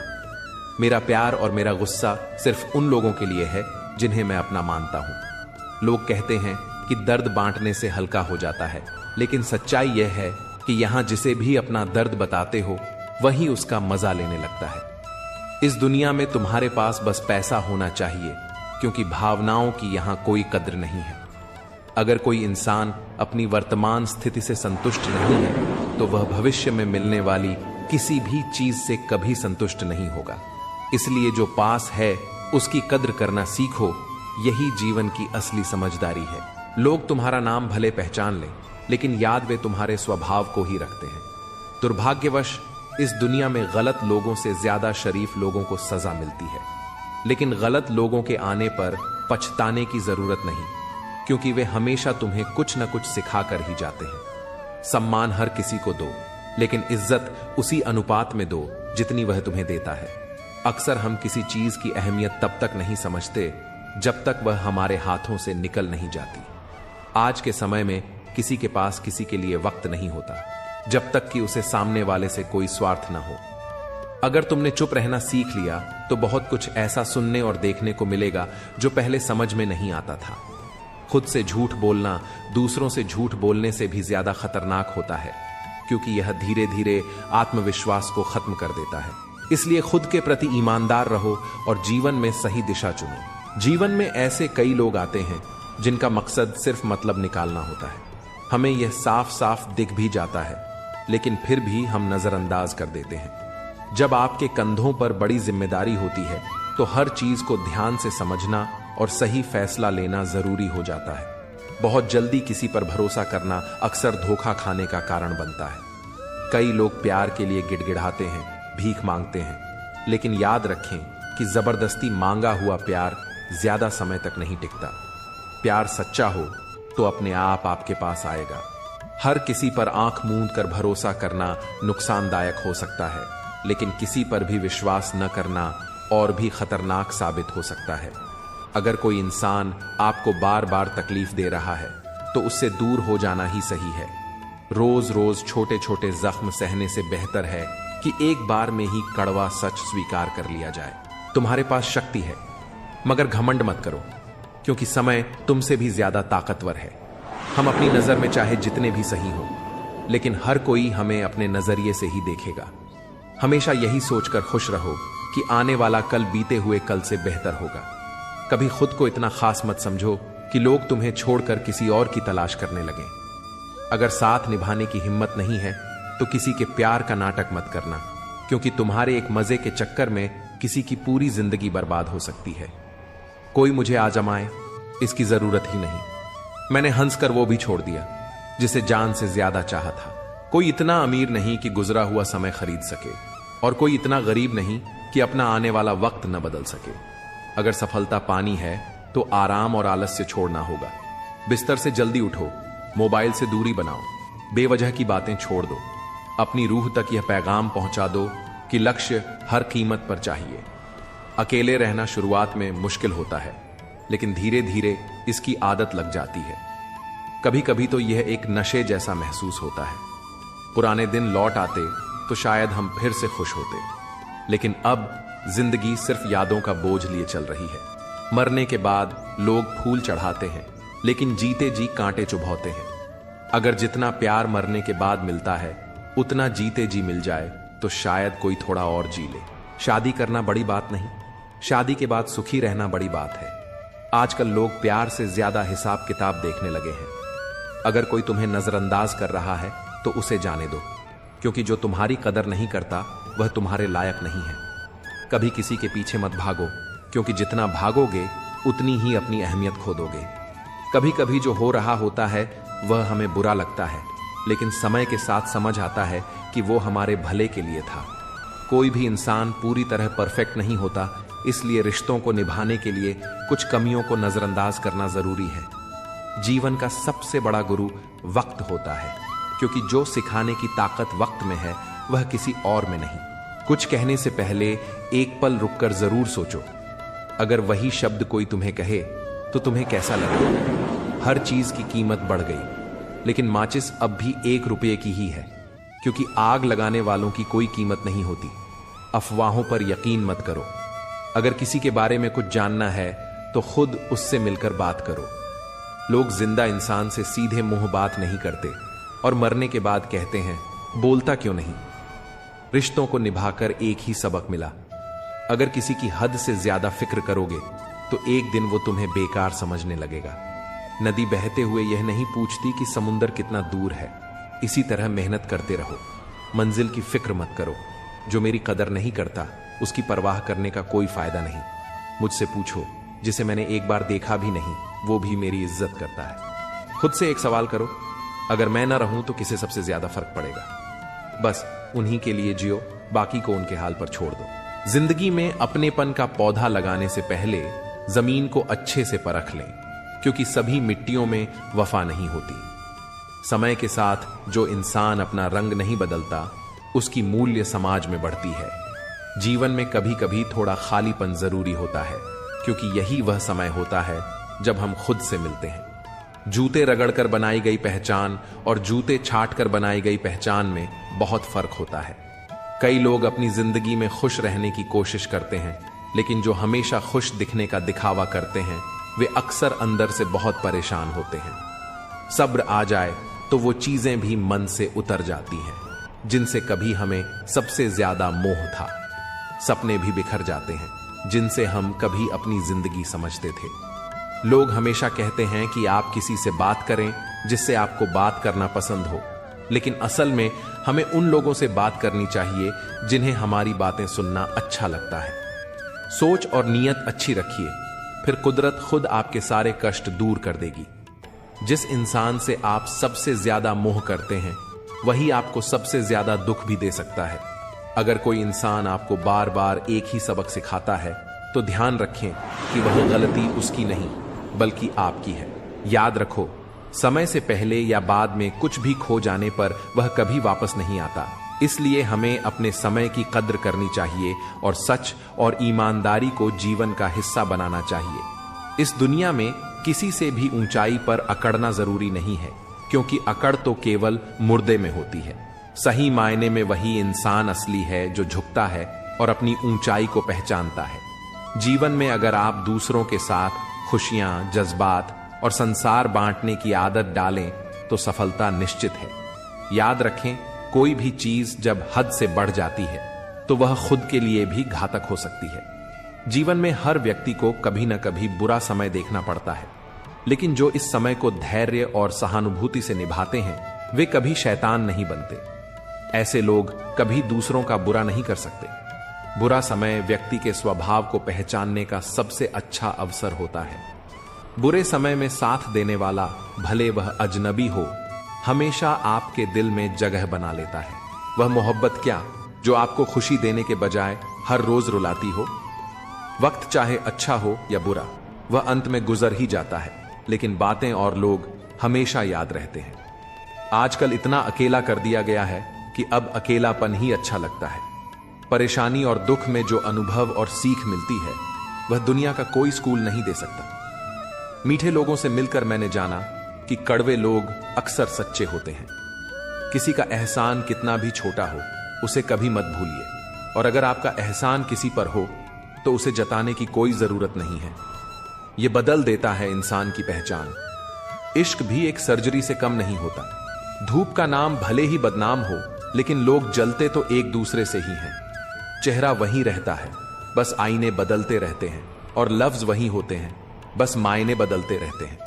मेरा प्यार और मेरा गुस्सा सिर्फ उन लोगों के लिए है जिन्हें मैं अपना मानता हूं। लोग कहते हैं कि दर्द बांटने से हल्का हो जाता है, लेकिन सच्चाई यह है कि यहां जिसे भी अपना दर्द बताते हो वही उसका मजा लेने लगता है। इस दुनिया में तुम्हारे पास बस पैसा होना चाहिए, क्योंकि भावनाओं की यहां कोई कद्र नहीं है। अगर कोई इंसान अपनी वर्तमान स्थिति से संतुष्ट नहीं है तो वह भविष्य में मिलने वाली किसी भी चीज से कभी संतुष्ट नहीं होगा। इसलिए जो पास है उसकी कद्र करना सीखो, यही जीवन की असली समझदारी है। लोग तुम्हारा नाम भले पहचान लें, लेकिन याद वे तुम्हारे स्वभाव को ही रखते हैं। दुर्भाग्यवश इस दुनिया में गलत लोगों से ज्यादा शरीफ लोगों को सजा मिलती है, लेकिन गलत लोगों के आने पर पछताने की जरूरत नहीं, क्योंकि वे हमेशा तुम्हें कुछ न कुछ सिखा कर ही जाते हैं। सम्मान हर किसी को दो, लेकिन इज्जत उसी अनुपात में दो जितनी वह तुम्हें देता है। अक्सर हम किसी चीज की अहमियत तब तक नहीं समझते जब तक वह हमारे हाथों से निकल नहीं जाती। आज के समय में किसी के पास किसी के लिए वक्त नहीं होता जब तक कि उसे सामने वाले से कोई स्वार्थ ना हो। अगर तुमने चुप रहना सीख लिया तो बहुत कुछ ऐसा सुनने और देखने को मिलेगा जो पहले समझ में नहीं आता था। खुद से झूठ बोलना दूसरों से झूठ बोलने से भी ज्यादा खतरनाक होता है, क्योंकि यह धीरे धीरे आत्मविश्वास को खत्म कर देता है। इसलिए खुद के प्रति ईमानदार रहो और जीवन में सही दिशा चुनो। जीवन में ऐसे कई लोग आते हैं जिनका मकसद सिर्फ मतलब निकालना होता है। हमें यह साफ साफ दिख भी जाता है, लेकिन फिर भी हम नजरअंदाज कर देते हैं। जब आपके कंधों पर बड़ी जिम्मेदारी होती है तो हर चीज को ध्यान से समझना और सही फैसला लेना जरूरी हो जाता है। बहुत जल्दी किसी पर भरोसा करना अक्सर धोखा खाने का कारण बनता है। कई लोग प्यार के लिए गिड़गिड़ाते हैं, भीख मांगते हैं, लेकिन याद रखें कि जबरदस्ती मांगा हुआ प्यार ज्यादा समय तक नहीं टिकता। प्यार सच्चा हो तो अपने आप आपके पास आएगा। हर किसी पर आंख मूंद कर भरोसा करना नुकसानदायक हो सकता है, लेकिन किसी पर भी विश्वास न करना और भी खतरनाक साबित हो सकता है। अगर कोई इंसान आपको बार बार तकलीफ दे रहा है तो उससे दूर हो जाना ही सही है। रोज रोज छोटे छोटे जख्म सहने से बेहतर है कि एक बार में ही कड़वा सच स्वीकार कर लिया जाए। तुम्हारे पास शक्ति है, मगर घमंड मत करो, क्योंकि समय तुमसे भी ज्यादा ताकतवर है। हम अपनी नजर में चाहे जितने भी सही हो, लेकिन हर कोई हमें अपने नजरिए से ही देखेगा। हमेशा यही सोचकर खुश रहो कि आने वाला कल बीते हुए कल से बेहतर होगा। कभी खुद को इतना खास मत समझो कि लोग तुम्हें छोड़कर किसी और की तलाश करने लगें। अगर साथ निभाने की हिम्मत नहीं है तो किसी के प्यार का नाटक मत करना, क्योंकि तुम्हारे एक मजे के चक्कर में किसी की पूरी जिंदगी बर्बाद हो सकती है। कोई मुझे आजमाए इसकी जरूरत ही नहीं। मैंने हंसकर वो भी छोड़ दिया जिसे जान से ज्यादा चाहा था। कोई इतना अमीर नहीं कि गुजरा हुआ समय खरीद सके, और कोई इतना गरीब नहीं कि अपना आने वाला वक्त न बदल सके। अगर सफलता पानी है तो आराम और आलस्य छोड़ना होगा। बिस्तर से जल्दी उठो, मोबाइल से दूरी बनाओ, बेवजह की बातें छोड़ दो। अपनी रूह तक यह पैगाम पहुंचा दो कि लक्ष्य हर कीमत पर चाहिए। अकेले रहना शुरुआत में मुश्किल होता है, लेकिन धीरे धीरे इसकी आदत लग जाती है। कभी कभी तो यह एक नशे जैसा महसूस होता है। पुराने दिन लौट आते तो शायद हम फिर से खुश होते, लेकिन अब जिंदगी सिर्फ यादों का बोझ लिए चल रही है। मरने के बाद लोग फूल चढ़ाते हैं, लेकिन जीते जी कांटे चुभौते हैं। अगर जितना प्यार मरने के बाद मिलता है उतना जीते जी मिल जाए तो शायद कोई थोड़ा और जी ले। शादी करना बड़ी बात नहीं, शादी के बाद सुखी रहना बड़ी बात है। आजकल लोग प्यार से ज्यादा हिसाब किताब देखने लगे हैं। अगर कोई तुम्हें नजरअंदाज कर रहा है तो उसे जाने दो, क्योंकि जो तुम्हारी कदर नहीं करता वह तुम्हारे लायक नहीं है। कभी किसी के पीछे मत भागो, क्योंकि जितना भागोगे उतनी ही अपनी अहमियत खो दोगे। कभी कभी जो हो रहा होता है वह हमें बुरा लगता है, लेकिन समय के साथ समझ आता है कि वो हमारे भले के लिए था। कोई भी इंसान पूरी तरह परफेक्ट नहीं होता, इसलिए रिश्तों को निभाने के लिए कुछ कमियों को नजरअंदाज करना जरूरी है। जीवन का सबसे बड़ा गुरु वक्त होता है, क्योंकि जो सिखाने की ताकत वक्त में है वह किसी और में नहीं। कुछ कहने से पहले एक पल रुककर जरूर सोचो। अगर वही शब्द कोई तुम्हें कहे तो तुम्हें कैसा लगे? हर चीज की कीमत बढ़ गई, लेकिन माचिस अब भी 1 रुपये की ही है, क्योंकि आग लगाने वालों की कोई कीमत नहीं होती। अफवाहों पर यकीन मत करो। अगर किसी के बारे में कुछ जानना है तो खुद उससे मिलकर बात करो। लोग जिंदा इंसान से सीधे मुंह बात नहीं करते और मरने के बाद कहते हैं बोलता क्यों नहीं। रिश्तों को निभाकर एक ही सबक मिला, अगर किसी की हद से ज्यादा फिक्र करोगे तो एक दिन वो तुम्हें बेकार समझने लगेगा। नदी बहते हुए यह नहीं पूछती कि समुंदर कितना दूर है। इसी तरह मेहनत करते रहो, मंजिल की फिक्र मत करो। जो मेरी कदर नहीं करता उसकी परवाह करने का कोई फायदा नहीं। मुझसे पूछो, जिसे मैंने एक बार देखा भी नहीं वो भी मेरी इज्जत करता है। खुद से एक सवाल करो, अगर मैं ना रहूं तो किसे सबसे ज्यादा फर्क पड़ेगा? बस उन्हीं के लिए जियो, बाकी को उनके हाल पर छोड़ दो। जिंदगी में अपनेपन का पौधा लगाने से पहले जमीन को अच्छे से परख लें, क्योंकि सभी मिट्टियों में वफा नहीं होती। समय के साथ जो इंसान अपना रंग नहीं बदलता उसकी मूल्य समाज में बढ़ती है। जीवन में कभी कभी थोड़ा खालीपन जरूरी होता है, क्योंकि यही वह समय होता है जब हम खुद से मिलते हैं। जूते रगड़कर बनाई गई पहचान और जूते छाट कर बनाई गई पहचान में बहुत फर्क होता है। कई लोग अपनी जिंदगी में खुश रहने की कोशिश करते हैं, लेकिन जो हमेशा खुश दिखने का दिखावा करते हैं वे अक्सर अंदर से बहुत परेशान होते हैं। सब्र आ जाए तो वो चीजें भी मन से उतर जाती हैं जिनसे कभी हमें सबसे ज्यादा मोह था। सपने भी बिखर जाते हैं जिनसे हम कभी अपनी जिंदगी समझते थे। लोग हमेशा कहते हैं कि आप किसी से बात करें जिससे आपको बात करना पसंद हो, लेकिन असल में हमें उन लोगों से बात करनी चाहिए जिन्हें हमारी बातें सुनना अच्छा लगता है। सोच और नीयत अच्छी रखिए, फिर कुदरत खुद आपके सारे कष्ट दूर कर देगी। जिस इंसान से आप सबसे ज्यादा मोह करते हैं वही आपको सबसे ज्यादा दुख भी दे सकता है। अगर कोई इंसान आपको बार बार एक ही सबक सिखाता है तो ध्यान रखें कि वह गलती उसकी नहीं बल्कि आपकी है। याद रखो, समय से पहले या बाद में कुछ भी खो जाने पर वह कभी वापस नहीं आता। इसलिए हमें अपने समय की कद्र करनी चाहिए और सच और ईमानदारी को जीवन का हिस्सा बनाना चाहिए। इस दुनिया में किसी से भी ऊंचाई पर अकड़ना जरूरी नहीं है, क्योंकि अकड़ तो केवल मुर्दे में होती है। सही मायने में वही इंसान असली है जो झुकता है और अपनी ऊंचाई को पहचानता है। जीवन में अगर आप दूसरों के साथ खुशियां, जज्बात और संसार बांटने की आदत डालें तो सफलता निश्चित है। याद रखें, कोई भी चीज जब हद से बढ़ जाती है तो वह खुद के लिए भी घातक हो सकती है। जीवन में हर व्यक्ति को कभी न कभी बुरा समय देखना पड़ता है, लेकिन जो इस समय को धैर्य और सहानुभूति से निभाते हैं वे कभी शैतान नहीं बनते। ऐसे लोग कभी दूसरों का बुरा नहीं कर सकते। बुरा समय व्यक्ति के स्वभाव को पहचानने का सबसे अच्छा अवसर होता है। बुरे समय में साथ देने वाला, भले वह अजनबी हो, हमेशा आपके दिल में जगह बना लेता है। वह मोहब्बत क्या जो आपको खुशी देने के बजाय हर रोज रुलाती हो। वक्त चाहे अच्छा हो या बुरा, वह अंत में गुजर ही जाता है, लेकिन बातें और लोग हमेशा याद रहते हैं। आजकल इतना अकेला कर दिया गया है कि अब अकेलापन ही अच्छा लगता है। परेशानी और दुख में जो अनुभव और सीख मिलती है वह दुनिया का कोई स्कूल नहीं दे सकता। मीठे लोगों से मिलकर मैंने जाना कि कड़वे लोग अक्सर सच्चे होते हैं। किसी का एहसान कितना भी छोटा हो उसे कभी मत भूलिए, और अगर आपका एहसान किसी पर हो तो उसे जताने की कोई जरूरत नहीं है। यह बदल देता है इंसान की पहचान। इश्क भी एक सर्जरी से कम नहीं होता। धूप का नाम भले ही बदनाम हो, लेकिन लोग जलते तो एक दूसरे से ही हैं। चेहरा वही रहता है, बस आईने बदलते रहते हैं, और लफ्ज वही होते हैं, बस मायने बदलते रहते हैं।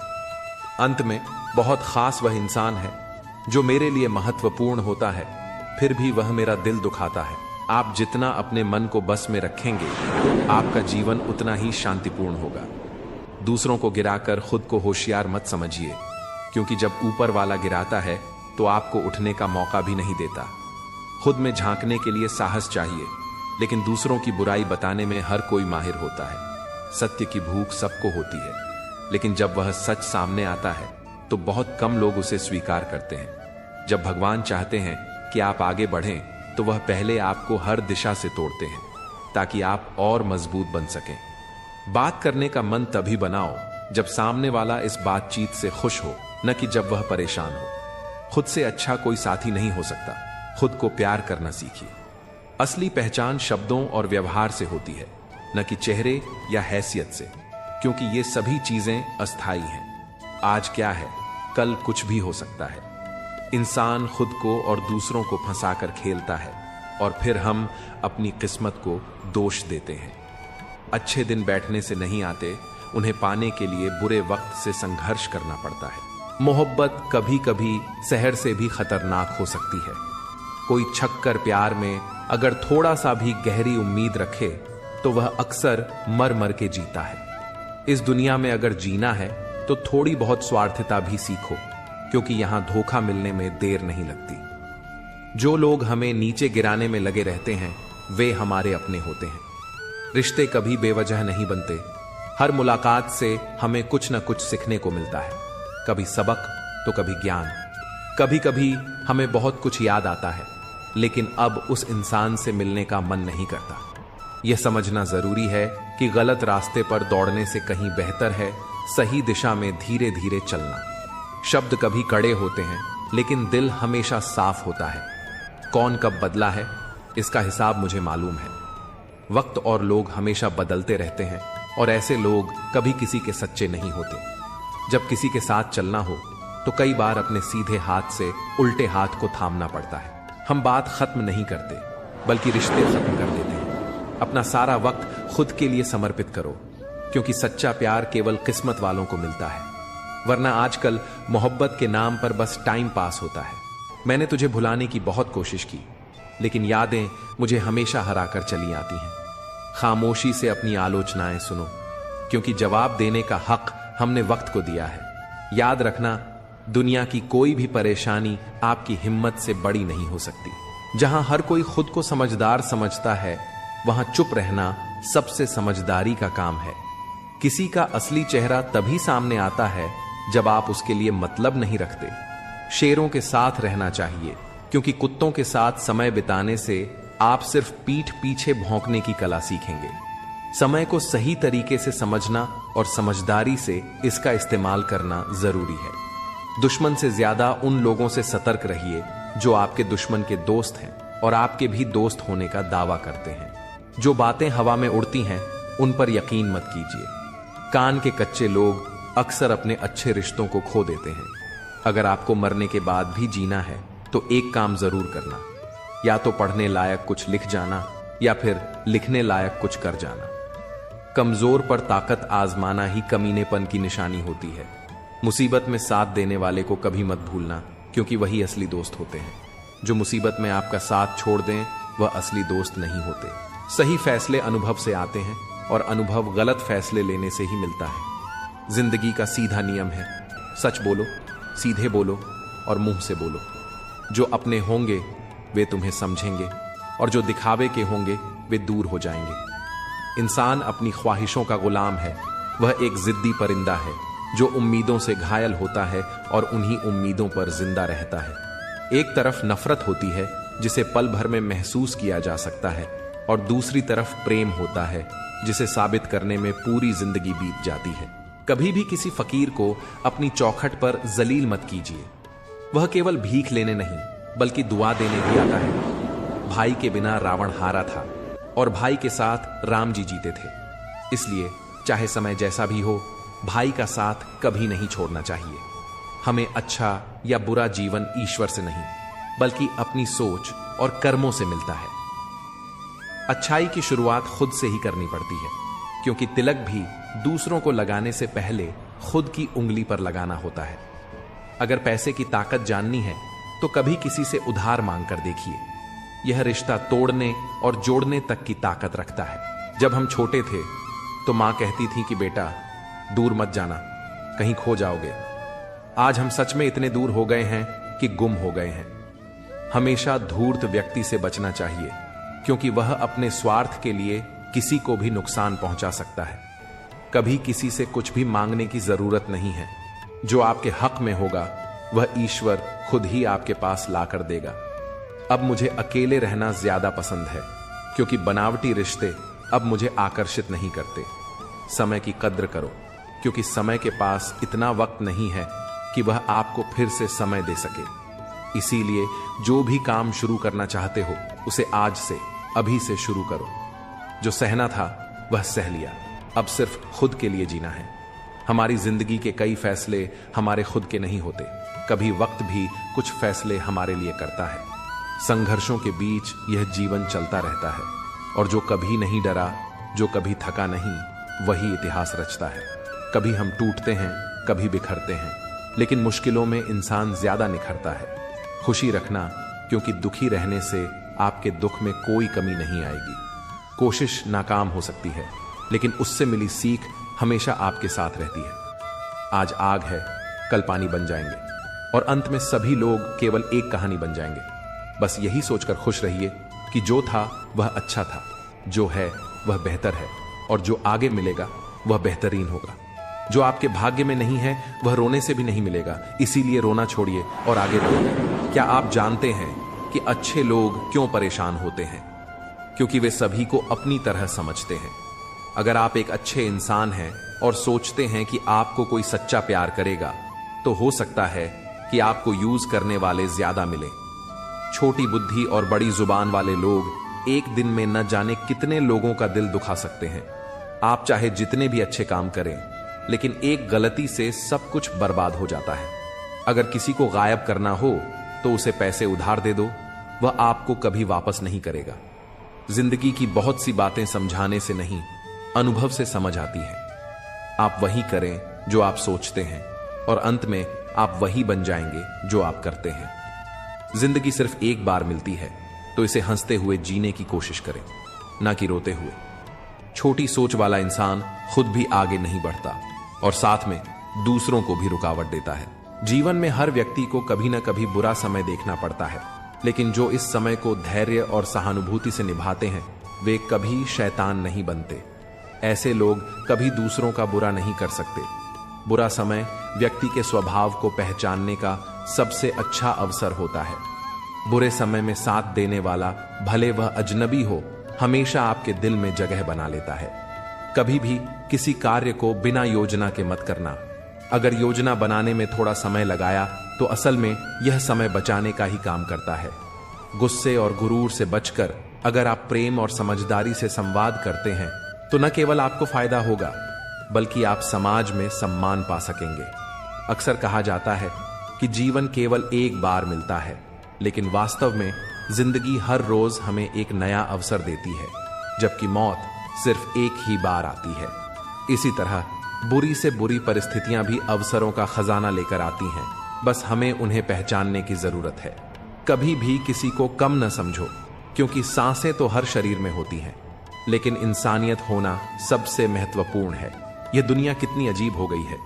अंत में बहुत खास वह इंसान है जो मेरे लिए महत्वपूर्ण होता है, फिर भी वह मेरा दिल दुखाता है। आप जितना अपने मन को बस में रखेंगे आपका जीवन उतना ही शांतिपूर्ण होगा। दूसरों को गिराकर खुद को होशियार मत समझिए, क्योंकि जब ऊपर वाला गिराता है तो आपको उठने का मौका भी नहीं देता। खुद में झांकने के लिए साहस चाहिए, लेकिन दूसरों की बुराई बताने में हर कोई माहिर होता है। सत्य की भूख सबको होती है, लेकिन जब वह सच सामने आता है तो बहुत कम लोग उसे स्वीकार करते हैं। जब भगवान चाहते हैं कि आप आगे बढ़ें तो वह पहले आपको हर दिशा से तोड़ते हैं ताकि आप और मजबूत बन सकें। बात करने का मन तभी बनाओ जब सामने वाला इस बातचीत से खुश हो, न कि जब वह परेशान हो। खुद से अच्छा कोई साथी नहीं हो सकता। खुद को प्यार करना सीखिए। असली पहचान शब्दों और व्यवहार से होती है, न कि चेहरे या हैसियत से, क्योंकि ये सभी चीजें अस्थायी हैं। आज क्या है, कल कुछ भी हो सकता है। इंसान खुद को और दूसरों को फंसाकर खेलता है और फिर हम अपनी किस्मत को दोष देते हैं। अच्छे दिन बैठने से नहीं आते, उन्हें पाने के लिए बुरे वक्त से संघर्ष करना पड़ता है। मोहब्बत कभी कभी शहर से भी खतरनाक हो सकती है। कोई छक्कर प्यार में अगर थोड़ा सा भी गहरी उम्मीद रखे तो वह अक्सर मर मर के जीता है। इस दुनिया में अगर जीना है तो थोड़ी बहुत स्वार्थता भी सीखो, क्योंकि यहां धोखा मिलने में देर नहीं लगती। जो लोग हमें नीचे गिराने में लगे रहते हैं वे हमारे अपने होते हैं। रिश्ते कभी बेवजह नहीं बनते। हर मुलाकात से हमें कुछ न कुछ सीखने को मिलता है, कभी सबक तो कभी ज्ञान। कभी कभी हमें बहुत कुछ याद आता है, लेकिन अब उस इंसान से मिलने का मन नहीं करता। यह समझना जरूरी है कि गलत रास्ते पर दौड़ने से कहीं बेहतर है सही दिशा में धीरे धीरे चलना। शब्द कभी कड़े होते हैं, लेकिन दिल हमेशा साफ होता है। कौन कब बदला है, इसका हिसाब मुझे मालूम है। वक्त और लोग हमेशा बदलते रहते हैं, और ऐसे लोग कभी किसी के सच्चे नहीं होते। जब किसी के साथ चलना हो तो कई बार अपने सीधे हाथ से उल्टे हाथ को थामना पड़ता है। हम बात खत्म नहीं करते, बल्कि रिश्ते खत्म कर देते हैं। अपना सारा वक्त खुद के लिए समर्पित करो, क्योंकि सच्चा प्यार केवल किस्मत वालों को मिलता है, वरना आजकल मोहब्बत के नाम पर बस टाइम पास होता है। मैंने तुझे भुलाने की बहुत कोशिश की, लेकिन यादें मुझे हमेशा हराकर चली आती हैं। खामोशी से अपनी आलोचनाएं सुनो, क्योंकि जवाब देने का हक हमने वक्त को दिया है। याद रखना, दुनिया की कोई भी परेशानी आपकी हिम्मत से बड़ी नहीं हो सकती। जहां हर कोई खुद को समझदार समझता है, वहां चुप रहना सबसे समझदारी का काम है। किसी का असली चेहरा तभी सामने आता है जब आप उसके लिए मतलब नहीं रखते। शेरों के साथ रहना चाहिए, क्योंकि कुत्तों के साथ समय बिताने से आप सिर्फ पीठ पीछे भौंकने की कला सीखेंगे। समय को सही तरीके से समझना और समझदारी से इसका इस्तेमाल करना जरूरी है। दुश्मन से ज्यादा उन लोगों से सतर्क रहिए जो आपके दुश्मन के दोस्त हैं और आपके भी दोस्त होने का दावा करते हैं। जो बातें हवा में उड़ती हैं, उन पर यकीन मत कीजिए। कान के कच्चे लोग अक्सर अपने अच्छे रिश्तों को खो देते हैं। अगर आपको मरने के बाद भी जीना है तो एक काम जरूर करना, या तो पढ़ने लायक कुछ लिख जाना या फिर लिखने लायक कुछ कर जाना। कमजोर पर ताकत आजमाना ही कमीनेपन की निशानी होती है। मुसीबत में साथ देने वाले को कभी मत भूलना, क्योंकि वही असली दोस्त होते हैं। जो मुसीबत में आपका साथ छोड़ दें, वह असली दोस्त नहीं होते। सही फैसले अनुभव से आते हैं, और अनुभव गलत फैसले लेने से ही मिलता है। जिंदगी का सीधा नियम है, सच बोलो, सीधे बोलो और मुंह से बोलो। जो अपने होंगे वे तुम्हें समझेंगे, और जो दिखावे के होंगे वे दूर हो जाएंगे। इंसान अपनी ख्वाहिशों का गुलाम है। वह एक जिद्दी परिंदा है जो उम्मीदों से घायल होता है और उन्हीं उम्मीदों पर जिंदा रहता है। एक तरफ नफरत होती है जिसे पल भर में महसूस किया जा सकता है, और दूसरी तरफ प्रेम होता है जिसे साबित करने में पूरी जिंदगी बीत जाती है। कभी भी किसी फकीर को अपनी चौखट पर जलील मत कीजिए। वह केवल भीख लेने नहीं, बल्कि दुआ देने भी आता है। भाई के बिना रावण हारा था, और भाई के साथ राम जी जीते थे। इसलिए चाहे समय जैसा भी हो, भाई का साथ कभी नहीं छोड़ना चाहिए। हमें अच्छा या बुरा जीवन ईश्वर से नहीं, बल्कि अपनी सोच और कर्मों से मिलता है। अच्छाई की शुरुआत खुद से ही करनी पड़ती है, क्योंकि तिलक भी दूसरों को लगाने से पहले खुद की उंगली पर लगाना होता है। अगर पैसे की ताकत जाननी है तो कभी किसी से उधार मांग कर देखिए। यह रिश्ता तोड़ने और जोड़ने तक की ताकत रखता है। जब हम छोटे थे तो मां कहती थी कि बेटा दूर मत जाना, कहीं खो जाओगे। आज हम सच में इतने दूर हो गए हैं कि गुम हो गए हैं। हमेशा धूर्त व्यक्ति से बचना चाहिए, क्योंकि वह अपने स्वार्थ के लिए किसी को भी नुकसान पहुंचा सकता है। कभी किसी से कुछ भी मांगने की जरूरत नहीं है। जो आपके हक में होगा वह ईश्वर खुद ही आपके पास लाकर देगा। अब मुझे अकेले रहना ज्यादा पसंद है, क्योंकि बनावटी रिश्ते अब मुझे आकर्षित नहीं करते। समय की कद्र करो, क्योंकि समय के पास इतना वक्त नहीं है कि वह आपको फिर से समय दे सके। इसीलिए जो भी काम शुरू करना चाहते हो, उसे आज से, अभी से शुरू करो। जो सहना था वह सह लिया, अब सिर्फ खुद के लिए जीना है। हमारी जिंदगी के कई फैसले हमारे खुद के नहीं होते। कभी वक्त भी कुछ फैसले हमारे लिए करता है। संघर्षों के बीच यह जीवन चलता रहता है, और जो कभी नहीं डरा, जो कभी थका नहीं, वही इतिहास रचता है। कभी हम टूटते हैं, कभी बिखरते हैं, लेकिन मुश्किलों में इंसान ज्यादा निखरता है। खुशी रखना, क्योंकि दुखी रहने से आपके दुख में कोई कमी नहीं आएगी। कोशिश नाकाम हो सकती है, लेकिन उससे मिली सीख हमेशा आपके साथ रहती है। आज आग है, कल पानी बन जाएंगे, और अंत में सभी लोग केवल एक कहानी बन जाएंगे। बस यही सोचकर खुश रहिए कि जो था वह अच्छा था, जो है वह बेहतर है, और जो आगे मिलेगा वह बेहतरीन होगा। जो आपके भाग्य में नहीं है वह रोने से भी नहीं मिलेगा, इसीलिए रोना छोड़िए और आगे बढ़िए। क्या आप जानते हैं कि अच्छे लोग क्यों परेशान होते हैं? क्योंकि वे सभी को अपनी तरह समझते हैं। अगर आप एक अच्छे इंसान हैं और सोचते हैं कि आपको कोई सच्चा प्यार करेगा, तो हो सकता है कि आपको यूज करने वाले ज्यादा मिले। छोटी बुद्धि और बड़ी जुबान वाले लोग एक दिन में न जाने कितने लोगों का दिल दुखा सकते हैं। आप चाहे जितने भी अच्छे काम करें, लेकिन एक गलती से सब कुछ बर्बाद हो जाता है। अगर किसी को गायब करना हो तो उसे पैसे उधार दे दो, वह आपको कभी वापस नहीं करेगा। जिंदगी की बहुत सी बातें समझाने से नहीं, अनुभव से समझ आती है। आप वही करें जो आप सोचते हैं, और अंत में आप वही बन जाएंगे जो आप करते हैं। जिंदगी सिर्फ एक बार मिलती है, तो इसे हंसते हुए जीने की कोशिश करें, ना कि रोते हुए। छोटी सोच वाला इंसान खुद भी आगे नहीं बढ़ता और साथ में दूसरों को भी रुकावट देता है। जीवन में हर व्यक्ति को कभी ना कभी बुरा समय देखना पड़ता है, लेकिन जो इस समय को धैर्य और सहानुभूति से निभाते हैं, वे कभी शैतान नहीं बनते। ऐसे लोग कभी दूसरों का बुरा नहीं कर सकते। बुरा समय व्यक्ति के स्वभाव को पहचानने का सबसे अच्छा अवसर होता है। बुरे समय में साथ देने वाला, भले वह अजनबी हो, हमेशा आपके दिल में जगह बना लेता है। कभी भी किसी कार्य को बिना योजना के मत करना। अगर योजना बनाने में थोड़ा समय लगाया तो असल में यह समय बचाने का ही काम करता है। गुस्से और गुरूर से बचकर अगर आप प्रेम और समझदारी से संवाद करते हैं, तो न केवल आपको फायदा होगा, बल्कि आप समाज में सम्मान पा सकेंगे। अक्सर कहा जाता है कि जीवन केवल एक बार मिलता है, लेकिन वास्तव में जिंदगी हर रोज हमें एक नया अवसर देती है, जबकि मौत सिर्फ एक ही बार आती है। इसी तरह बुरी से बुरी परिस्थितियां भी अवसरों का खजाना लेकर आती हैं, बस हमें उन्हें पहचानने की जरूरत है। कभी भी किसी को कम न समझो, क्योंकि सांसें तो हर शरीर में होती हैं, लेकिन इंसानियत होना सबसे महत्वपूर्ण है। यह दुनिया कितनी अजीब हो गई है।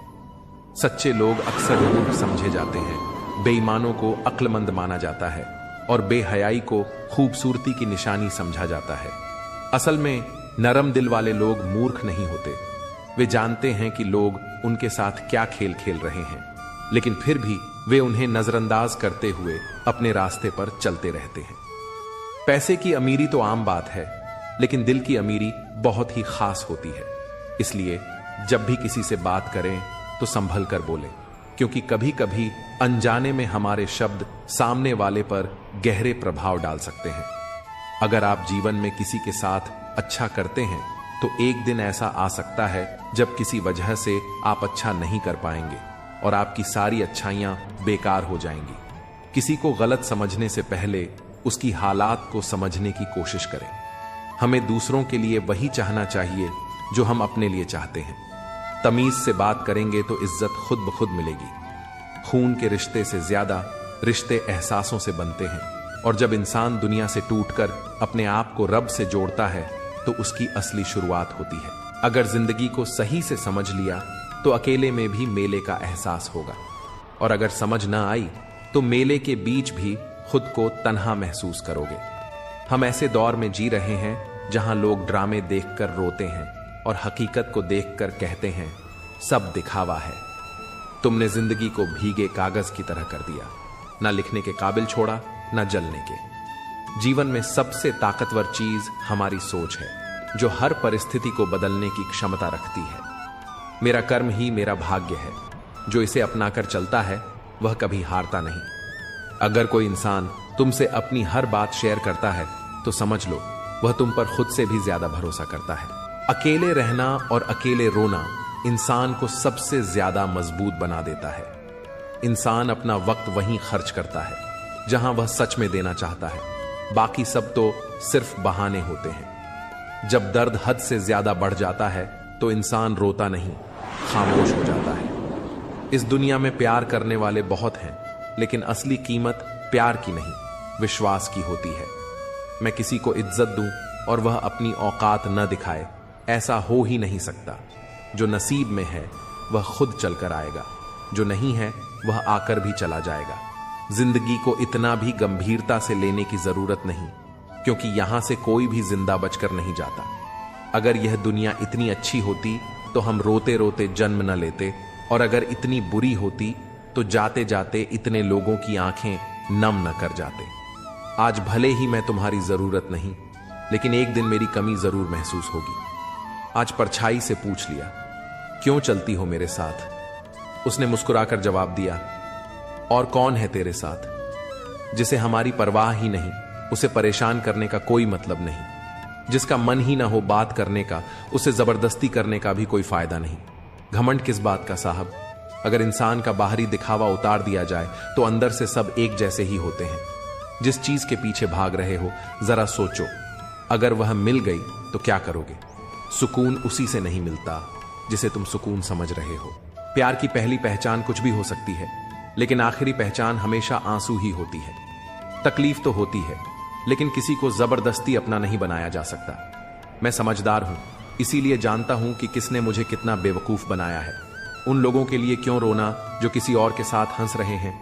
सच्चे लोग अक्सर मूर्ख समझे जाते हैं, बेईमानों को अक्लमंद माना जाता है और बेहयाई को खूबसूरती की निशानी समझा जाता है। असल में नरम दिल वाले लोग मूर्ख नहीं होते। वे जानते हैं कि लोग उनके साथ क्या खेल खेल रहे हैं, लेकिन फिर भी वे उन्हें नजरअंदाज करते हुए अपने रास्ते पर चलते रहते हैं। पैसे की अमीरी तो आम बात है, लेकिन दिल की अमीरी बहुत ही खास होती है। इसलिए जब भी किसी से बात करें तो संभल कर बोलें, क्योंकि कभी कभी अनजाने में हमारे शब्द सामने वाले पर गहरे प्रभाव डाल सकते हैं। अगर आप जीवन में किसी के साथ अच्छा करते हैं, तो एक दिन ऐसा आ सकता है जब किसी वजह से आप अच्छा नहीं कर पाएंगे और आपकी सारी अच्छाइयां बेकार हो जाएंगी। किसी को गलत समझने से पहले उसकी हालात को समझने की कोशिश करें। हमें दूसरों के लिए वही चाहना चाहिए जो हम अपने लिए चाहते हैं। तमीज से बात करेंगे तो इज्जत खुद ब खुद मिलेगी। खून के रिश्ते से ज्यादा रिश्ते एहसासों से बनते हैं, और जब इंसान दुनिया से टूटकर अपने आप को रब से जोड़ता है, तो उसकी असली शुरुआत होती है। अगर जिंदगी को सही से समझ लिया तो अकेले में भी मेले का एहसास होगा, और अगर समझ ना आई तो मेले के बीच भी खुद को तन्हा महसूस करोगे। हम ऐसे दौर में जी रहे हैं जहां लोग ड्रामे देखकर रोते हैं और हकीकत को देखकर कहते हैं सब दिखावा है। तुमने जिंदगी को भीगे कागज की तरह कर दिया, ना लिखने के काबिल छोड़ा, ना जलने के। जीवन में सबसे ताकतवर चीज हमारी सोच है, जो हर परिस्थिति को बदलने की क्षमता रखती है। मेरा कर्म ही मेरा भाग्य है, जो इसे अपनाकर चलता है वह कभी हारता नहीं। अगर कोई इंसान तुमसे अपनी हर बात शेयर करता है, तो समझ लो वह तुम पर खुद से भी ज्यादा भरोसा करता है। अकेले रहना और अकेले रोना इंसान को सबसे ज्यादा मजबूत बना देता है। इंसान अपना वक्त वहीं खर्च करता है जहां वह सच में देना चाहता है, बाकी सब तो सिर्फ बहाने होते हैं। जब दर्द हद से ज्यादा बढ़ जाता है तो इंसान रोता नहीं, खामोश हो जाता है। इस दुनिया में प्यार करने वाले बहुत हैं, लेकिन असली कीमत प्यार की नहीं, विश्वास की होती है। मैं किसी को इज्जत दूं और वह अपनी औकात न दिखाए, ऐसा हो ही नहीं सकता। जो नसीब में है वह खुद चलकर आएगा, जो नहीं है वह आकर भी चला जाएगा। जिंदगी को इतना भी गंभीरता से लेने की जरूरत नहीं, क्योंकि यहां से कोई भी जिंदा बचकर नहीं जाता। अगर यह दुनिया इतनी अच्छी होती तो हम रोते रोते जन्म न लेते, और अगर इतनी बुरी होती तो जाते जाते इतने लोगों की आंखें नम न कर जाते। आज भले ही मैं तुम्हारी जरूरत नहीं, लेकिन एक दिन मेरी कमी जरूर महसूस होगी। आज परछाई से पूछ लिया, क्यों चलती हो मेरे साथ? उसने मुस्कुराकर जवाब दिया, और कौन है तेरे साथ? जिसे हमारी परवाह ही नहीं, उसे परेशान करने का कोई मतलब नहीं। जिसका मन ही ना हो बात करने का, उसे जबरदस्ती करने का भी कोई फायदा नहीं। घमंड किस बात का साहब? अगर इंसान का बाहरी दिखावा उतार दिया जाए तो अंदर से सब एक जैसे ही होते हैं। जिस चीज के पीछे भाग रहे हो जरा सोचो, अगर वह मिल गई तो क्या करोगे? सुकून उसी से नहीं मिलता जिसे तुम सुकून समझ रहे हो। प्यार की पहली पहचान कुछ भी हो सकती है, लेकिन आखिरी पहचान हमेशा आंसू ही होती है। तकलीफ तो होती है, लेकिन किसी को जबरदस्ती अपना नहीं बनाया जा सकता। मैं समझदार हूं, इसीलिए जानता हूं कि किसने मुझे कितना बेवकूफ बनाया है। उन लोगों के लिए क्यों रोना जो किसी और के साथ हंस रहे हैं।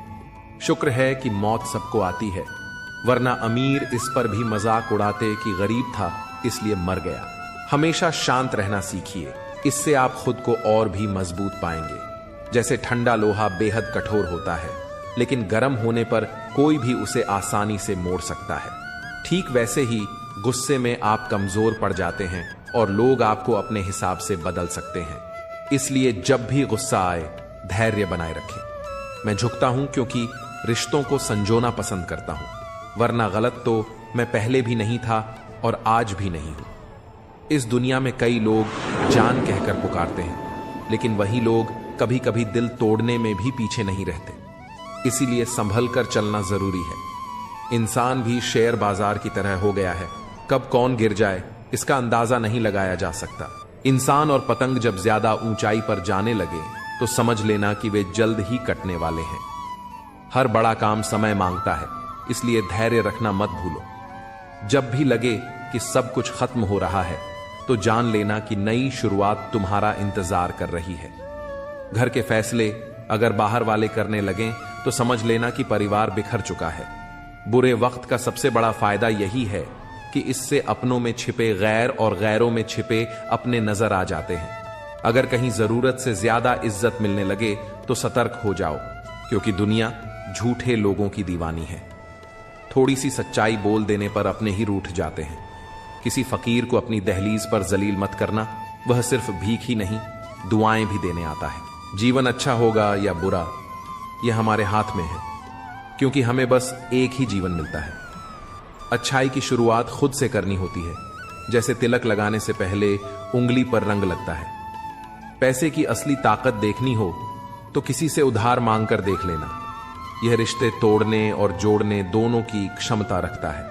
शुक्र है कि मौत सबको आती है, वरना अमीर इस पर भी मजाक उड़ाते कि गरीब था इसलिए मर गया। हमेशा शांत रहना सीखिए, इससे आप खुद को और भी मजबूत पाएंगे। जैसे ठंडा लोहा बेहद कठोर होता है, लेकिन गर्म होने पर कोई भी उसे आसानी से मोड़ सकता है। ठीक वैसे ही गुस्से में आप कमजोर पड़ जाते हैं और लोग आपको अपने हिसाब से बदल सकते हैं। इसलिए जब भी गुस्सा आए धैर्य बनाए रखें। मैं झुकता हूं क्योंकि रिश्तों को संजोना पसंद करता हूं, वरना गलत तो मैं पहले भी नहीं था और आज भी नहीं हूं। इस दुनिया में कई लोग जान कहकर पुकारते हैं, लेकिन वही लोग कभी कभी दिल तोड़ने में भी पीछे नहीं रहते। इसीलिए संभल कर चलना जरूरी है। इंसान भी शेयर बाजार की तरह हो गया है, कब कौन गिर जाए इसका अंदाजा नहीं लगाया जा सकता। इंसान और पतंग जब ज्यादा ऊंचाई पर जाने लगे तो समझ लेना कि वे जल्द ही कटने वाले हैं। हर बड़ा काम समय मांगता है, इसलिए धैर्य रखना मत भूलो। जब भी लगे कि सब कुछ खत्म हो रहा है तो जान लेना कि नई शुरुआत तुम्हारा इंतजार कर रही है। घर के फैसले अगर बाहर वाले करने लगें तो समझ लेना कि परिवार बिखर चुका है। बुरे वक्त का सबसे बड़ा फायदा यही है कि इससे अपनों में छिपे गैर और गैरों में छिपे अपने नजर आ जाते हैं। अगर कहीं जरूरत से ज्यादा इज्जत मिलने लगे तो सतर्क हो जाओ, क्योंकि दुनिया झूठे लोगों की दीवानी है। थोड़ी सी सच्चाई बोल देने पर अपने ही रूठ जाते हैं। किसी फकीर को अपनी दहलीज पर जलील मत करना, वह सिर्फ भीख ही नहीं दुआएं भी देने आता है। जीवन अच्छा होगा या बुरा यह हमारे हाथ में है, क्योंकि हमें बस एक ही जीवन मिलता है। अच्छाई की शुरुआत खुद से करनी होती है, जैसे तिलक लगाने से पहले उंगली पर रंग लगता है। पैसे की असली ताकत देखनी हो तो किसी से उधार मांगकर देख लेना। यह रिश्ते तोड़ने और जोड़ने दोनों की क्षमता रखता है।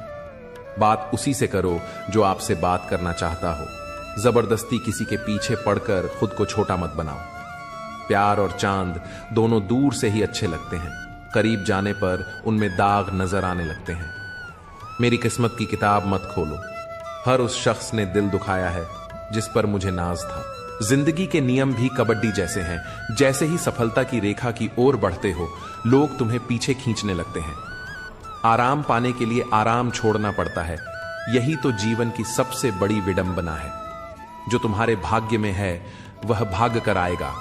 बात उसी से करो जो आपसे बात करना चाहता हो। जबरदस्ती किसी के पीछे पड़कर खुद को छोटा मत बनाओ। प्यार और चांद दोनों दूर से ही अच्छे लगते हैं, करीब जाने पर उनमें दाग नजर आने लगते हैं। मेरी किस्मत की किताब मत खोलो। हर उस शख्स ने दिल दुखाया है जिस पर मुझे नाज था। जिंदगी के नियम भी कबड्डी जैसे हैं। जैसे ही सफलता की रेखा की ओर बढ़ते हो, लोग तुम्हें पीछे खींचने लगते हैं। आराम पाने के लिए आराम छोड़ना पड़ता है। यही तो जीवन की सबसे बड़ी विडंबना है। जो तुम्हारे भाग्य में है वह भाग कर आएगा,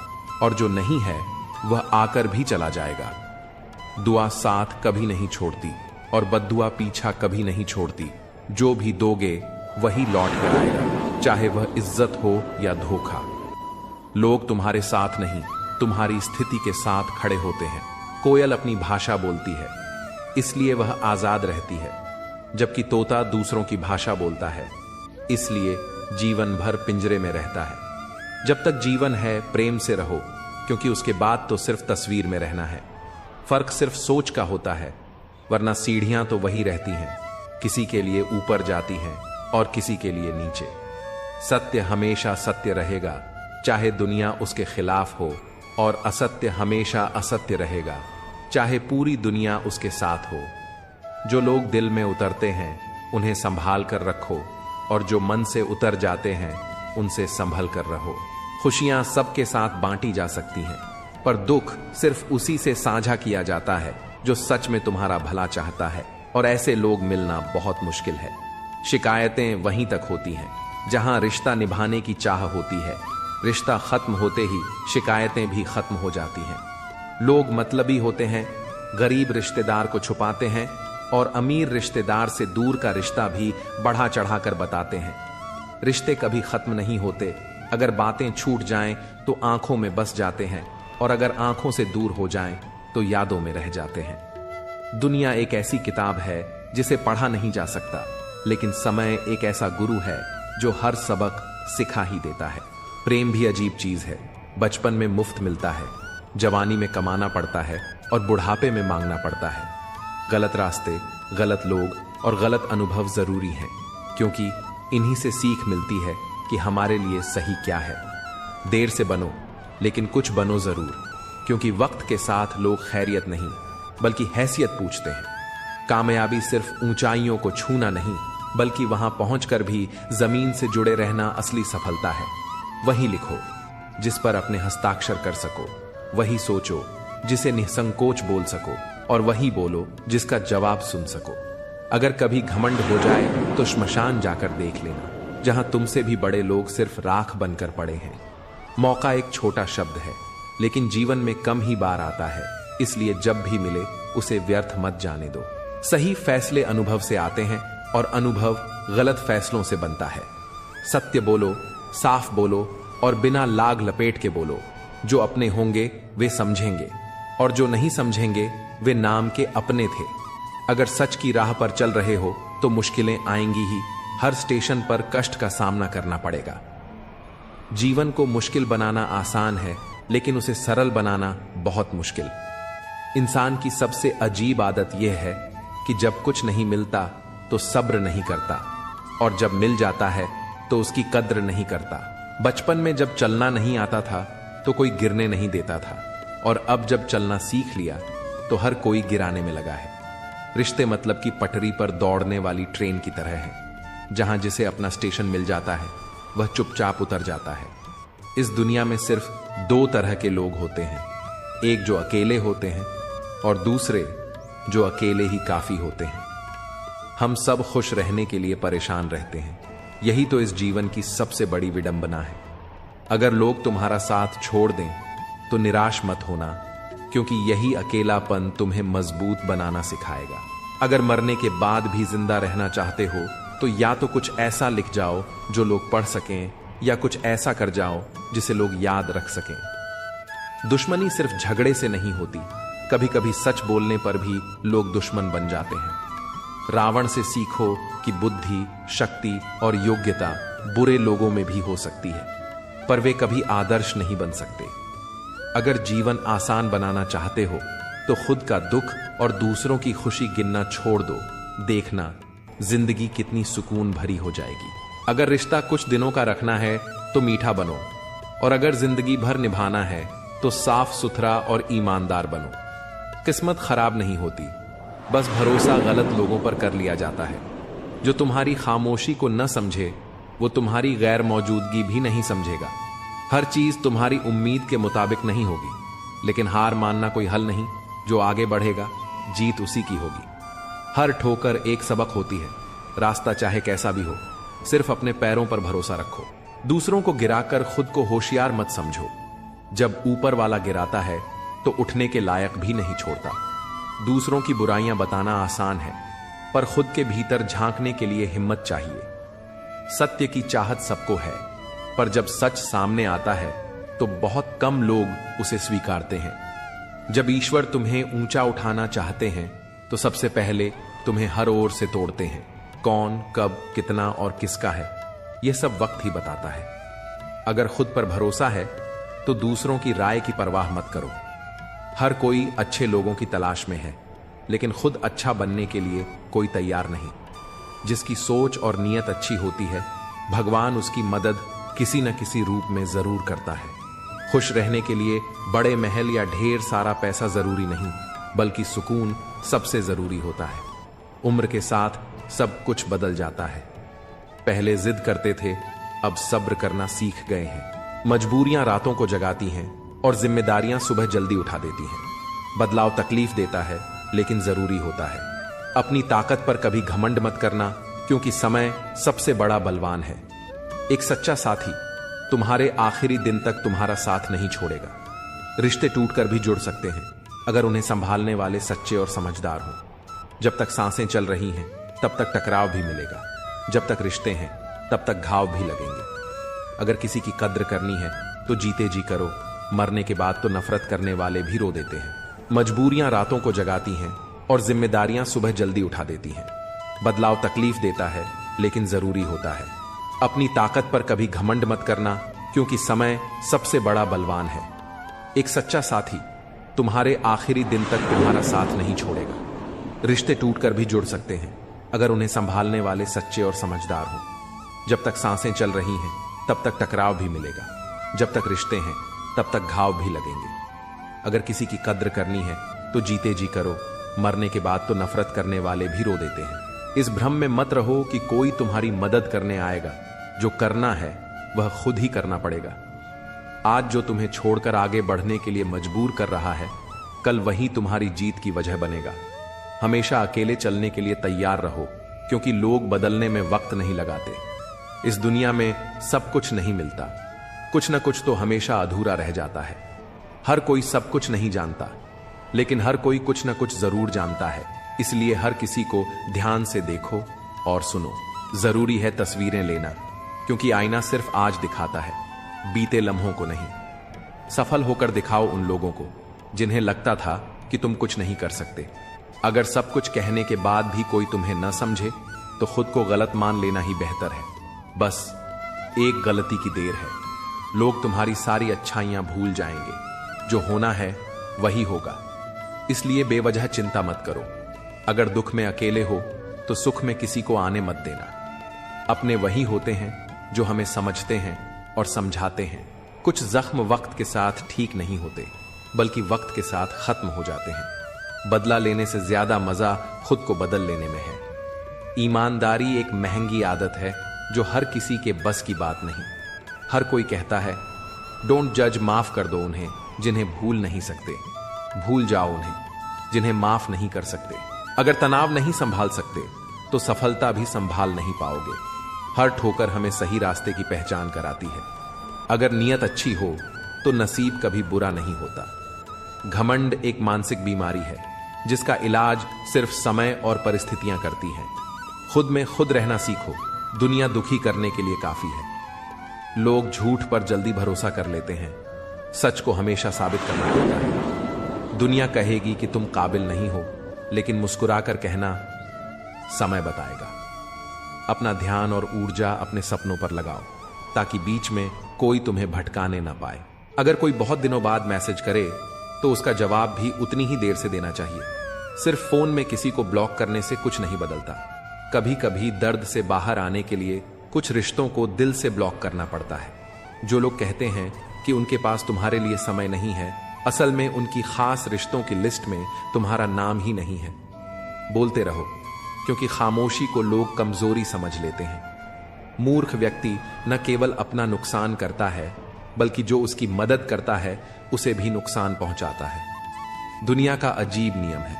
और जो नहीं है वह आकर भी चला जाएगा। दुआ साथ कभी नहीं छोड़ती और बद्दुआ पीछा कभी नहीं छोड़ती। जो भी दोगे वही लौट कर आएगा, चाहे वह इज्जत हो या धोखा। लोग तुम्हारे साथ नहीं, तुम्हारी स्थिति के साथ खड़े होते हैं। कोयल अपनी भाषा बोलती है, इसलिए वह आजाद रहती है, जबकि तोता दूसरों की भाषा बोलता है, इसलिए जीवन भर पिंजरे में रहता है। जब तक जीवन है प्रेम से रहो, क्योंकि उसके बाद तो सिर्फ तस्वीर में रहना है। फर्क सिर्फ सोच का होता है, वरना सीढ़ियां तो वही रहती हैं, किसी के लिए ऊपर जाती हैं और किसी के लिए नीचे। सत्य हमेशा सत्य रहेगा, चाहे दुनिया उसके खिलाफ हो, और असत्य हमेशा असत्य रहेगा, चाहे पूरी दुनिया उसके साथ हो। जो लोग दिल में उतरते हैं उन्हें संभाल कर रखो, और जो मन से उतर जाते हैं उनसे संभल कर रहो। खुशियां सबके साथ बांटी जा सकती हैं, पर दुख सिर्फ उसी से साझा किया जाता है जो सच में तुम्हारा भला चाहता है, और ऐसे लोग मिलना बहुत मुश्किल है। शिकायतें वहीं तक होती हैं जहां रिश्ता निभाने की चाह होती है। रिश्ता खत्म होते ही शिकायतें भी खत्म हो जाती हैं। लोग मतलबी होते हैं, गरीब रिश्तेदार को छुपाते हैं, और अमीर रिश्तेदार से दूर का रिश्ता भी बढ़ा चढ़ाकर बताते हैं। रिश्ते कभी खत्म नहीं होते। अगर बातें छूट जाएं तो आंखों में बस जाते हैं, और अगर आंखों से दूर हो जाएं तो यादों में रह जाते हैं। दुनिया एक ऐसी किताब है जिसे पढ़ा नहीं जा सकता, लेकिन समय एक ऐसा गुरु है जो हर सबक सिखा ही देता है। प्रेम भी अजीब चीज है। बचपन में मुफ्त मिलता है, जवानी में कमाना पड़ता है और बुढ़ापे में मांगना पड़ता है। गलत रास्ते, गलत लोग और गलत अनुभव जरूरी हैं, क्योंकि इन्हीं से सीख मिलती है कि हमारे लिए सही क्या है। देर से बनो, लेकिन कुछ बनो जरूर, क्योंकि वक्त के साथ लोग खैरियत नहीं बल्कि हैसियत पूछते हैं। कामयाबी सिर्फ ऊंचाइयों को छूना नहीं, बल्कि वहां पहुंचकर भी जमीन से जुड़े रहना असली सफलता है। वही लिखो जिस पर अपने हस्ताक्षर कर सको, वही सोचो जिसे निसंकोच बोल सको, और वही बोलो जिसका जवाब सुन सको। अगर कभी घमंड हो जाए तो श्मशान जाकर देख लेना, जहां तुमसे भी बड़े लोग सिर्फ राख बनकर पड़े हैं। मौका एक छोटा शब्द है, लेकिन जीवन में कम ही बार आता है, इसलिए जब भी मिले उसे व्यर्थ मत जाने दो। सही फैसले अनुभव से आते हैं और अनुभव गलत फैसलों से बनता है। सत्य बोलो, साफ बोलो और बिना लाग लपेट के बोलो। जो अपने होंगे वे समझेंगे, और जो नहीं समझेंगे वे नाम के अपने थे। अगर सच की राह पर चल रहे हो तो मुश्किलें आएंगी ही। हर स्टेशन पर कष्ट का सामना करना पड़ेगा। जीवन को मुश्किल बनाना आसान है, लेकिन उसे सरल बनाना बहुत मुश्किल। इंसान की सबसे अजीब आदत यह है कि जब कुछ नहीं मिलता तो सब्र नहीं करता, और जब मिल जाता है तो उसकी कद्र नहीं करता। बचपन में जब चलना नहीं आता था तो कोई गिरने नहीं देता था, और अब जब चलना सीख लिया तो हर कोई गिराने में लगा है। रिश्ते मतलब की पटरी पर दौड़ने वाली ट्रेन की तरह है, जहां जिसे अपना स्टेशन मिल जाता है वह चुपचाप उतर जाता है। इस दुनिया में सिर्फ दो तरह के लोग होते हैं, एक जो अकेले होते हैं और दूसरे जो अकेले ही काफी होते हैं। हम सब खुश रहने के लिए परेशान रहते हैं, यही तो इस जीवन की सबसे बड़ी विडंबना है। अगर लोग तुम्हारा साथ छोड़ दें तो निराश मत होना, क्योंकि यही अकेलापन तुम्हें मजबूत बनाना सिखाएगा। अगर मरने के बाद भी जिंदा रहना चाहते हो तो या तो कुछ ऐसा लिख जाओ जो लोग पढ़ सकें, या कुछ ऐसा कर जाओ जिसे लोग याद रख सकें। दुश्मनी सिर्फ झगड़े से नहीं होती, कभी कभी सच बोलने पर भी लोग दुश्मन बन जाते हैं। रावण से सीखो कि बुद्धि, शक्ति और योग्यता बुरे लोगों में भी हो सकती है, पर वे कभी आदर्श नहीं बन सकते। अगर जीवन आसान बनाना चाहते हो तो खुद का दुख और दूसरों की खुशी गिनना छोड़ दो। देखना जिंदगी कितनी सुकून भरी हो जाएगी। अगर रिश्ता कुछ दिनों का रखना है तो मीठा बनो, और अगर जिंदगी भर निभाना है तो साफ सुथरा और ईमानदार बनो। किस्मत खराब नहीं होती, बस भरोसा गलत लोगों पर कर लिया जाता है। जो तुम्हारी खामोशी को न समझे वो तुम्हारी गैर मौजूदगी भी नहीं समझेगा। हर चीज तुम्हारी उम्मीद के मुताबिक नहीं होगी, लेकिन हार मानना कोई हल नहीं। जो आगे बढ़ेगा जीत उसी की होगी। हर ठोकर एक सबक होती है। रास्ता चाहे कैसा भी हो, सिर्फ अपने पैरों पर भरोसा रखो। दूसरों को गिराकर खुद को होशियार मत समझो। जब ऊपर वाला गिराता है तो उठने के लायक भी नहीं छोड़ता। दूसरों की बुराइयां बताना आसान है, पर खुद के भीतर झांकने के लिए हिम्मत चाहिए। सत्य की चाहत सबको है, पर जब सच सामने आता है तो बहुत कम लोग उसे स्वीकारते हैं। जब ईश्वर तुम्हें ऊंचा उठाना चाहते हैं तो सबसे पहले तुम्हें हर ओर से तोड़ते हैं। कौन, कब, कितना और किसका है, यह सब वक्त ही बताता है। अगर खुद पर भरोसा है तो दूसरों की राय की परवाह मत करो। हर कोई अच्छे लोगों की तलाश में है, लेकिन खुद अच्छा बनने के लिए कोई तैयार नहीं। जिसकी सोच और नीयत अच्छी होती है, भगवान उसकी मदद किसी न किसी रूप में जरूर करता है। खुश रहने के लिए बड़े महल या ढेर सारा पैसा जरूरी नहीं, बल्कि सुकून सबसे जरूरी होता है। उम्र के साथ सब कुछ बदल जाता है। पहले जिद करते थे, अब सब्र करना सीख गए हैं। मजबूरियां रातों को जगाती हैं और जिम्मेदारियां सुबह जल्दी उठा देती हैं। बदलाव तकलीफ देता है, लेकिन जरूरी होता है। अपनी ताकत पर कभी घमंड मत करना, क्योंकि समय सबसे बड़ा बलवान है। एक सच्चा साथी तुम्हारे आखिरी दिन तक तुम्हारा साथ नहीं छोड़ेगा। रिश्ते टूटकर भी जुड़ सकते हैं, अगर उन्हें संभालने वाले सच्चे और समझदार हों। जब तक सांसें चल रही हैं तब तक टकराव भी मिलेगा, जब तक रिश्ते हैं तब तक घाव भी लगेंगे। अगर किसी की कद्र करनी है तो जीते जी करो, मरने के बाद तो नफरत करने वाले भी रो देते हैं। मजबूरियां रातों को जगाती हैं और जिम्मेदारियां सुबह जल्दी उठा देती हैं। बदलाव तकलीफ देता है लेकिन जरूरी होता है। अपनी ताकत पर कभी घमंड मत करना, क्योंकि समय सबसे बड़ा बलवान है। एक सच्चा साथी तुम्हारे आखिरी दिन तक तुम्हारा साथ नहीं छोड़ेगा। रिश्ते टूटकर भी जुड़ सकते हैं अगर उन्हें संभालने वाले सच्चे और समझदार हों। जब तक सांसें चल रही हैं तब तक टकराव भी मिलेगा, जब तक रिश्ते हैं तब तक घाव भी लगेंगे। अगर किसी की कद्र करनी है तो जीते जी करो, मरने के बाद तो नफरत करने वाले भी रो देते हैं। इस भ्रम में मत रहो कि कोई तुम्हारी मदद करने आएगा। जो करना है वह खुद ही करना पड़ेगा। आज जो तुम्हें छोड़कर आगे बढ़ने के लिए मजबूर कर रहा है, कल वही तुम्हारी जीत की वजह बनेगा। हमेशा अकेले चलने के लिए तैयार रहो, क्योंकि लोग बदलने में वक्त नहीं लगाते। इस दुनिया में सब कुछ नहीं मिलता, कुछ न कुछ तो हमेशा अधूरा रह जाता है। हर कोई सब कुछ नहीं जानता, लेकिन हर कोई कुछ न कुछ जरूर जानता है। इसलिए हर किसी को ध्यान से देखो और सुनो। जरूरी है तस्वीरें लेना, क्योंकि आईना सिर्फ आज दिखाता है, बीते लम्हों को नहीं। सफल होकर दिखाओ उन लोगों को जिन्हें लगता था कि तुम कुछ नहीं कर सकते। अगर सब कुछ कहने के बाद भी कोई तुम्हें न समझे तो खुद को गलत मान लेना ही बेहतर है। बस एक गलती की देर है, लोग तुम्हारी सारी अच्छाइयां भूल जाएंगे। जो होना है वही होगा, इसलिए बेवजह चिंता मत करो। अगर दुख में अकेले हो तो सुख में किसी को आने मत देना। अपने वही होते हैं जो हमें समझते हैं और समझाते हैं। कुछ जख्म वक्त के साथ ठीक नहीं होते, बल्कि वक्त के साथ खत्म हो जाते हैं। बदला लेने से ज्यादा मजा खुद को बदल लेने में है। ईमानदारी एक महंगी आदत है जो हर किसी के बस की बात नहीं। हर कोई कहता है डोंट जज, माफ कर दो उन्हें जिन्हें भूल नहीं सकते। भूल जाओ उन्हें जिन्हें माफ नहीं कर सकते। अगर तनाव नहीं संभाल सकते तो सफलता भी संभाल नहीं पाओगे। हर ठोकर हमें सही रास्ते की पहचान कराती है। अगर नीयत अच्छी हो तो नसीब कभी बुरा नहीं होता। घमंड एक मानसिक बीमारी है जिसका इलाज सिर्फ समय और परिस्थितियां करती हैं। खुद में खुद रहना सीखो, दुनिया दुखी करने के लिए काफी है। लोग झूठ पर जल्दी भरोसा कर लेते हैं, सच को हमेशा साबित करना पड़ता है। दुनिया कहेगी कि तुम काबिल नहीं हो, लेकिन मुस्कुराकर कहना समय बताएगा। अपना ध्यान और ऊर्जा अपने सपनों पर लगाओ, ताकि बीच में कोई तुम्हें भटकाने ना पाए। अगर कोई बहुत दिनों बाद मैसेज करे तो उसका जवाब भी उतनी ही देर से देना चाहिए। सिर्फ फोन में किसी को ब्लॉक करने से कुछ नहीं बदलता। कभी कभी दर्द से बाहर आने के लिए कुछ रिश्तों को दिल से ब्लॉक करना पड़ता है। जो लोग कहते हैं कि उनके पास तुम्हारे लिए समय नहीं है, असल में उनकी खास रिश्तों की लिस्ट में तुम्हारा नाम ही नहीं है। बोलते रहो, क्योंकि खामोशी को लोग कमजोरी समझ लेते हैं। मूर्ख व्यक्ति न केवल अपना नुकसान करता है, बल्कि जो उसकी मदद करता है उसे भी नुकसान पहुंचाता है। दुनिया का अजीब नियम है,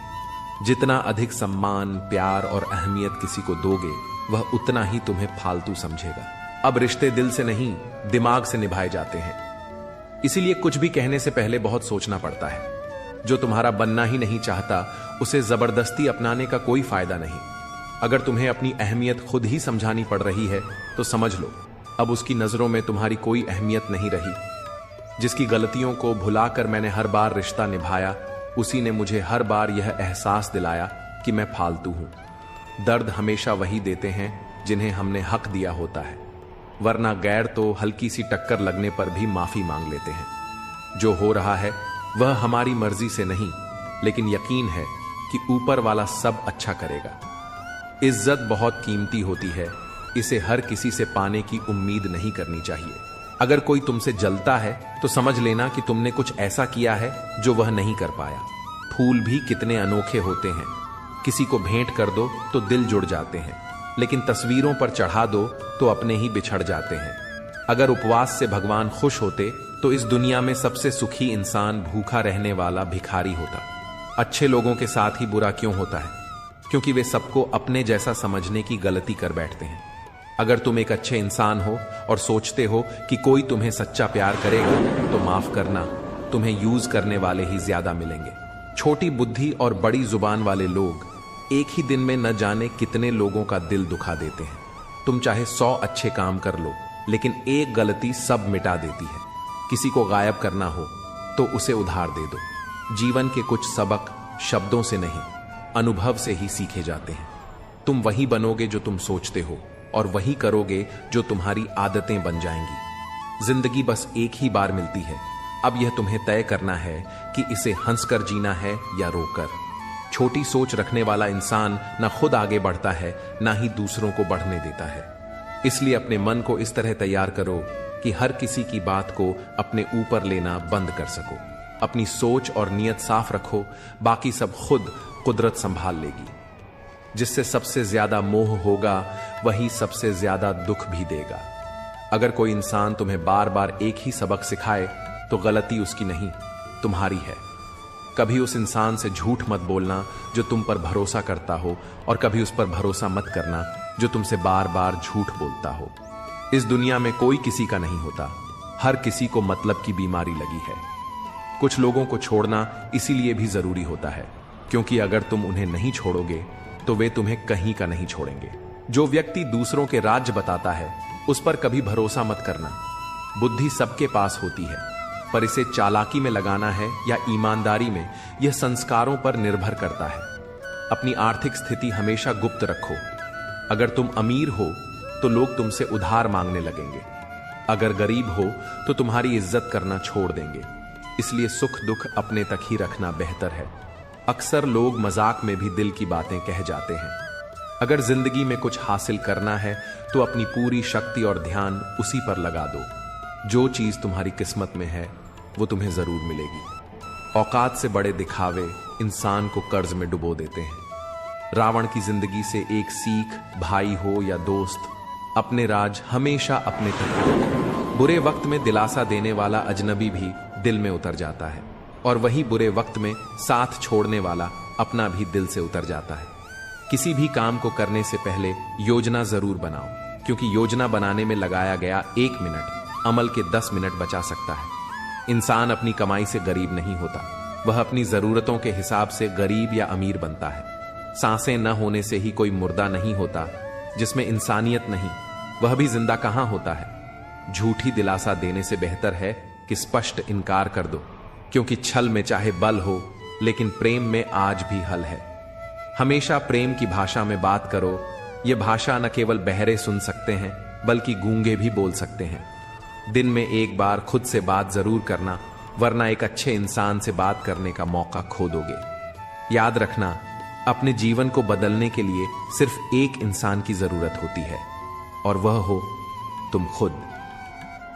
जितना अधिक सम्मान, प्यार और अहमियत किसी को दोगे, वह उतना ही तुम्हें फालतू समझेगा। अब रिश्ते दिल से नहीं, दिमाग से निभाए जाते हैं। इसीलिए कुछ भी कहने से पहले बहुत सोचना पड़ता है। जो तुम्हारा बनना ही नहीं चाहता, उसे जबरदस्ती अपनाने का कोई फायदा नहीं। अगर तुम्हें अपनी अहमियत खुद ही समझानी पड़ रही है तो समझ लो, अब उसकी नजरों में तुम्हारी कोई अहमियत नहीं रही। जिसकी गलतियों को भुलाकर मैंने हर बार रिश्ता निभाया, उसी ने मुझे हर बार यह एहसास दिलाया कि मैं फालतू हूं। दर्द हमेशा वही देते हैं जिन्हें हमने हक दिया होता है, वरना गैर तो हल्की सी टक्कर लगने पर भी माफी मांग लेते हैं। जो हो रहा है वह हमारी मर्जी से नहीं, लेकिन यकीन है कि ऊपर वाला सब अच्छा करेगा। इज्जत बहुत कीमती होती है, इसे हर किसी से पाने की उम्मीद नहीं करनी चाहिए। अगर कोई तुमसे जलता है तो समझ लेना कि तुमने कुछ ऐसा किया है जो वह नहीं कर पाया। फूल भी कितने अनोखे होते हैं, किसी को भेंट कर दो तो दिल जुड़ जाते हैं, लेकिन तस्वीरों पर चढ़ा दो तो अपने ही बिछड़ जाते हैं। अगर उपवास से भगवान खुश होते तो इस दुनिया में सबसे सुखी इंसान भूखा रहने वाला भिखारी होता। अच्छे लोगों के साथ ही बुरा क्यों होता है? क्योंकि वे सबको अपने जैसा समझने की गलती कर बैठते हैं। अगर तुम एक अच्छे इंसान हो और सोचते हो कि कोई तुम्हें सच्चा प्यार करेगा, तो माफ करना, तुम्हें यूज करने वाले ही ज्यादा मिलेंगे। छोटी बुद्धि और बड़ी जुबान वाले लोग एक ही दिन में न जाने कितने लोगों का दिल दुखा देते हैं। तुम चाहे 100 अच्छे काम कर लो, लेकिन एक गलती सब मिटा देती है। किसी को गायब करना हो तो उसे उधार दे दो। जीवन के कुछ सबक शब्दों से नहीं, अनुभव से ही सीखे जाते हैं। तुम वही बनोगे जो तुम सोचते हो, और वही करोगे जो तुम्हारी आदतें बन जाएंगी। जिंदगी बस एक ही बार मिलती है। अब यह तुम्हें तय करना है कि इसे हंसकर जीना है या रोकर। छोटी सोच रखने वाला इंसान ना खुद आगे बढ़ता है, ना ही दूसरों को बढ़ने देता है। इसलिए अपने मन को इस तरह तैयार करो कि हर किसी की बात को अपने ऊपर लेना बंद कर सको। अपनी सोच और नीयत साफ रखो, बाकी सब खुद कुदरत संभाल लेगी। जिससे सबसे ज्यादा मोह होगा वही सबसे ज्यादा दुख भी देगा। अगर कोई इंसान तुम्हें बार बार एक ही सबक सिखाए तो गलती उसकी नहीं, तुम्हारी है। कभी उस इंसान से झूठ मत बोलना जो तुम पर भरोसा करता हो, और कभी उस पर भरोसा मत करना जो तुमसे बार बार झूठ बोलता हो। इस दुनिया में कोई किसी का नहीं होता, हर किसी को मतलब की बीमारी लगी है। कुछ लोगों को छोड़ना इसीलिए भी जरूरी होता है, क्योंकि अगर तुम उन्हें नहीं छोड़ोगे तो वे तुम्हें कहीं का नहीं छोड़ेंगे। जो व्यक्ति दूसरों के राज्य बताता है उस पर कभी भरोसा मत करना। बुद्धि सबके पास होती है, पर इसे चालाकी में लगाना है या ईमानदारी में, यह संस्कारों पर निर्भर करता है। अपनी आर्थिक स्थिति हमेशा गुप्त रखो। अगर तुम अमीर हो तो लोग तुमसे उधार मांगने लगेंगे, अगर गरीब हो तो तुम्हारी इज्जत करना छोड़ देंगे। इसलिए सुख दुख अपने तक ही रखना बेहतर है। अक्सर लोग मजाक में भी दिल की बातें कह जाते हैं। अगर जिंदगी में कुछ हासिल करना है तो अपनी पूरी शक्ति और ध्यान उसी पर लगा दो। जो चीज तुम्हारी किस्मत में है वो तुम्हें जरूर मिलेगी। औकात से बड़े दिखावे इंसान को कर्ज में डुबो देते हैं। रावण की जिंदगी से एक सीख, भाई हो या दोस्त, अपने राज हमेशा अपने तक रखो। बुरे वक्त में दिलासा देने वाला अजनबी भी दिल में उतर जाता है, और वही बुरे वक्त में साथ छोड़ने वाला अपना भी दिल से उतर जाता है। किसी भी काम को करने से पहले योजना जरूर बनाओ, क्योंकि योजना बनाने में लगाया गया 1 मिनट अमल के 10 मिनट बचा सकता है। इंसान अपनी कमाई से गरीब नहीं होता, वह अपनी जरूरतों के हिसाब से गरीब या अमीर बनता है। सांसें न होने से ही कोई मुर्दा नहीं होता। जिसमें इंसानियत नहीं, वह भी जिंदा कहां होता है। झूठी दिलासा देने से बेहतर है कि स्पष्ट इनकार कर दो, क्योंकि छल में चाहे बल हो, लेकिन प्रेम में आज भी हल है। हमेशा प्रेम की भाषा में बात करो। यह भाषा न केवल बहरे सुन सकते हैं, बल्कि गूंगे भी बोल सकते हैं। दिन में एक बार खुद से बात जरूर करना, वरना एक अच्छे इंसान से बात करने का मौका खो दोगे। याद रखना, अपने जीवन को बदलने के लिए सिर्फ एक इंसान की जरूरत होती है, और वह हो तुम खुद।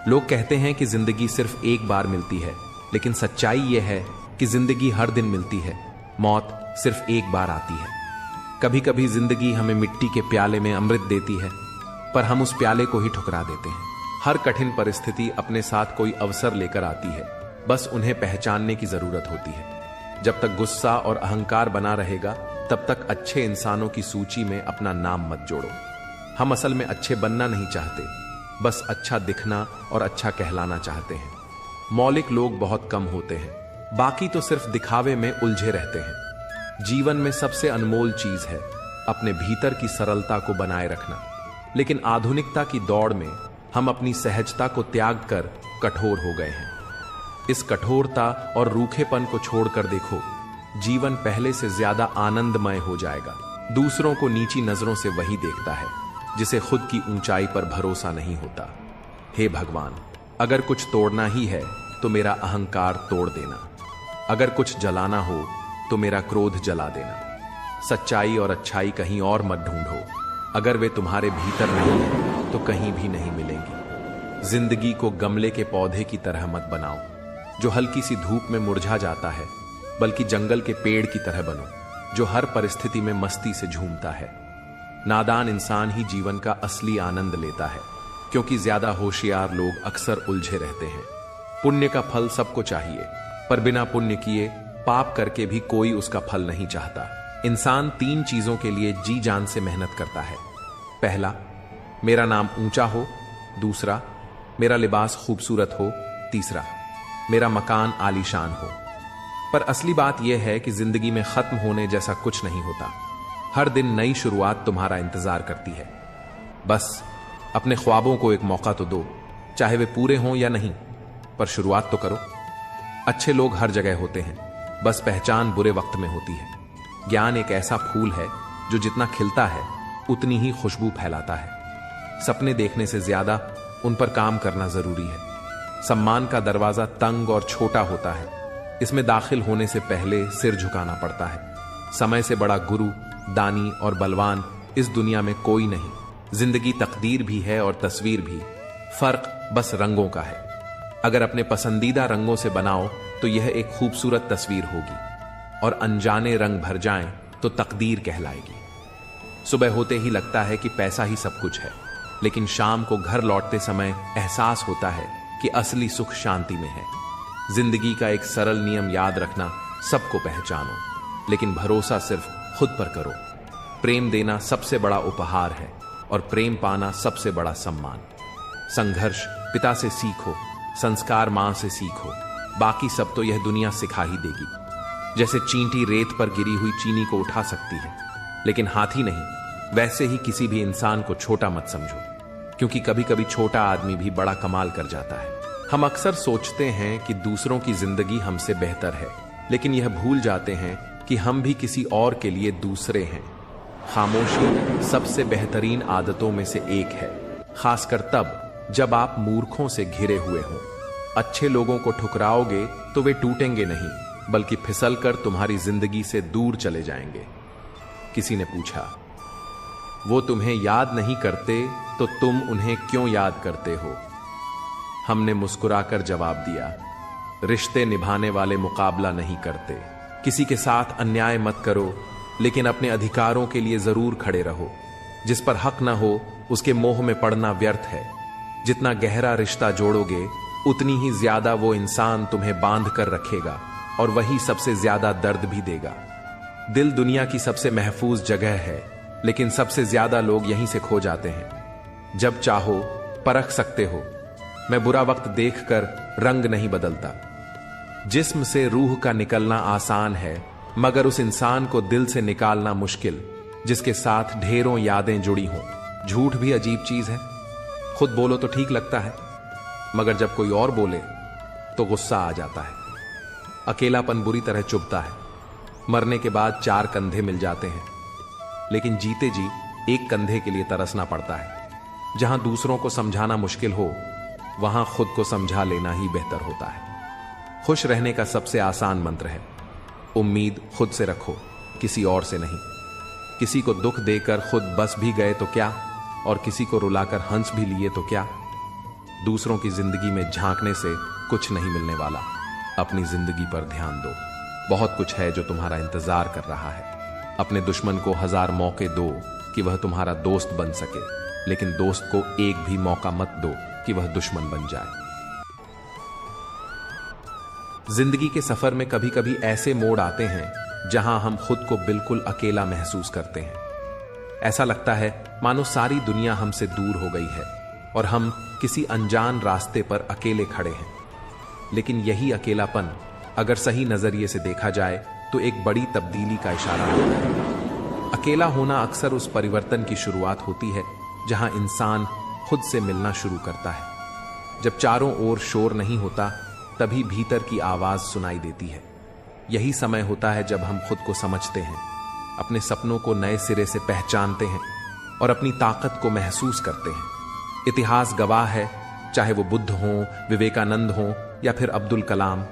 लोग कहते हैं कि जिंदगी सिर्फ एक बार मिलती है, लेकिन सच्चाई यह है कि जिंदगी हर दिन मिलती है। मौत सिर्फ एक बार आती है। कभी कभी जिंदगी हमें मिट्टी के प्याले में अमृत देती है, पर हम उस प्याले को ही ठुकरा देते हैं। हर कठिन परिस्थिति अपने साथ कोई अवसर लेकर आती है, बस उन्हें पहचानने की जरूरत होती है। जब तक गुस्सा और अहंकार बना रहेगा, तब तक अच्छे इंसानों की सूची में अपना नाम मत जोड़ो। हम असल में अच्छे बनना नहीं चाहते, बस अच्छा दिखना और अच्छा कहलाना चाहते हैं। मौलिक लोग बहुत कम होते हैं, बाकी तो सिर्फ दिखावे में उलझे रहते हैं। जीवन में सबसे अनमोल चीज है अपने भीतर की सरलता को बनाए रखना। लेकिन आधुनिकता की दौड़ में हम अपनी सहजता को त्याग कर कठोर हो गए हैं। इस कठोरता और रूखेपन को छोड़कर देखो, जीवन पहले से ज्यादा आनंदमय हो जाएगा। दूसरों को नीची नजरों से वही देखता है जिसे खुद की ऊंचाई पर भरोसा नहीं होता। हे भगवान, अगर कुछ तोड़ना ही है तो मेरा अहंकार तोड़ देना। अगर कुछ जलाना हो तो मेरा क्रोध जला देना। सच्चाई और अच्छाई कहीं और मत ढूंढो। अगर वे तुम्हारे भीतर नहीं है तो कहीं भी नहीं मिलेंगी। जिंदगी को गमले के पौधे की तरह मत बनाओ जो हल्की सी धूप में मुरझा जाता है, बल्कि जंगल के पेड़ की तरह बनो जो हर परिस्थिति में मस्ती से झूमता है। नादान इंसान ही जीवन का असली आनंद लेता है, क्योंकि ज्यादा होशियार लोग अक्सर उलझे रहते हैं। पुण्य का फल सबको चाहिए, पर बिना पुण्य किए पाप करके भी कोई उसका फल नहीं चाहता। इंसान 3 चीजों के लिए जी जान से मेहनत करता है। पहला, मेरा नाम ऊंचा हो। दूसरा, मेरा लिबास खूबसूरत हो। तीसरा, मेरा मकान आलीशान हो। पर असली बात यह है कि जिंदगी में खत्म होने जैसा कुछ नहीं होता। हर दिन नई शुरुआत तुम्हारा इंतजार करती है। बस अपने ख्वाबों को एक मौका तो दो, चाहे वे पूरे हों या नहीं, पर शुरुआत तो करो। अच्छे लोग हर जगह होते हैं, बस पहचान बुरे वक्त में होती है। ज्ञान एक ऐसा फूल है जो जितना खिलता है उतनी ही खुशबू फैलाता है। सपने देखने से ज्यादा उन पर काम करना जरूरी है। सम्मान का दरवाजा तंग और छोटा होता है, इसमें दाखिल होने से पहले सिर झुकाना पड़ता है। समय से बड़ा गुरु, दानी और बलवान इस दुनिया में कोई नहीं। जिंदगी तकदीर भी है और तस्वीर भी, फर्क बस रंगों का है। अगर अपने पसंदीदा रंगों से बनाओ तो यह एक खूबसूरत तस्वीर होगी, और अनजाने रंग भर जाएं तो तकदीर कहलाएगी। सुबह होते ही लगता है कि पैसा ही सब कुछ है, लेकिन शाम को घर लौटते समय एहसास होता है कि असली सुख शांति में है। जिंदगी का एक सरल नियम याद रखना, सबको पहचानो, लेकिन भरोसा सिर्फ खुद पर करो। प्रेम देना सबसे बड़ा उपहार है और प्रेम पाना सबसे बड़ा सम्मान। संघर्ष पिता से सीखो, संस्कार मां से सीखो, बाकी सब तो यह दुनिया सिखा ही देगी। जैसे चींटी रेत पर गिरी हुई चीनी को उठा सकती है, लेकिन हाथी नहीं, वैसे ही किसी भी इंसान को छोटा मत समझो, क्योंकि कभी कभी छोटा आदमी भी बड़ा कमाल कर जाता है। हम अक्सर सोचते हैं कि दूसरों की जिंदगी हमसे बेहतर है, लेकिन यह भूल जाते हैं कि हम भी किसी और के लिए दूसरे हैं। खामोशी सबसे बेहतरीन आदतों में से एक है, खासकर तब जब आप मूर्खों से घिरे हुए हों। अच्छे लोगों को ठुकराओगे तो वे टूटेंगे नहीं, बल्कि फिसलकर तुम्हारी जिंदगी से दूर चले जाएंगे। किसी ने पूछा, वो तुम्हें याद नहीं करते तो तुम उन्हें क्यों याद करते हो? हमने मुस्कुराकर जवाब दिया, रिश्ते निभाने वाले मुकाबला नहीं करते। किसी के साथ अन्याय मत करो, लेकिन अपने अधिकारों के लिए जरूर खड़े रहो। जिस पर हक न हो उसके मोह में पड़ना व्यर्थ है। जितना गहरा रिश्ता जोड़ोगे उतनी ही ज्यादा वो इंसान तुम्हें बांध कर रखेगा, और वही सबसे ज्यादा दर्द भी देगा। दिल दुनिया की सबसे महफूज जगह है, लेकिन सबसे ज्यादा लोग यहीं से खो जाते हैं। जब चाहो परख सकते हो। मैं बुरा वक्त देखकर रंग नहीं बदलता। जिस्म से रूह का निकलना आसान है, मगर उस इंसान को दिल से निकालना मुश्किल जिसके साथ ढेरों यादें जुड़ी हों। झूठ भी अजीब चीज है। खुद बोलो तो ठीक लगता है, मगर जब कोई और बोले तो गुस्सा आ जाता है। अकेलापन बुरी तरह चुभता है। मरने के बाद 4 कंधे मिल जाते हैं, लेकिन जीते जी एक कंधे के लिए तरसना पड़ता है। जहां दूसरों को समझाना मुश्किल हो, वहां खुद को समझा लेना ही बेहतर होता है। खुश रहने का सबसे आसान मंत्र है, उम्मीद खुद से रखो, किसी और से नहीं। किसी को दुख देकर खुद बस भी गए तो क्या, और किसी को रुलाकर हंस भी लिए तो क्या। दूसरों की जिंदगी में झांकने से कुछ नहीं मिलने वाला। अपनी जिंदगी पर ध्यान दो। बहुत कुछ है जो तुम्हारा इंतजार कर रहा है। अपने दुश्मन को 1000 मौके दो कि वह तुम्हारा दोस्त बन सके, लेकिन दोस्त को एक भी मौका मत दो कि वह दुश्मन बन जाए। जिंदगी के सफर में कभी कभी ऐसे मोड़ आते हैं जहां हम खुद को बिल्कुल अकेला महसूस करते हैं। ऐसा लगता है मानो सारी दुनिया हमसे दूर हो गई है और हम किसी अनजान रास्ते पर अकेले खड़े हैं। लेकिन यही अकेलापन अगर सही नजरिए से देखा जाए तो एक बड़ी तब्दीली का इशारा होता है। अकेला होना अक्सर उस परिवर्तन की शुरुआत होती है जहां इंसान खुद से मिलना शुरू करता है। जब चारों ओर शोर नहीं होता, तभी भीतर की आवाज सुनाई देती है। यही समय होता है जब हम खुद को समझते हैं, अपने सपनों को नए सिरे से पहचानते हैं और अपनी ताकत को महसूस करते हैं। इतिहास गवाह है, चाहे वो बुद्ध हों, विवेकानंद हों या फिर अब्दुल कलाम,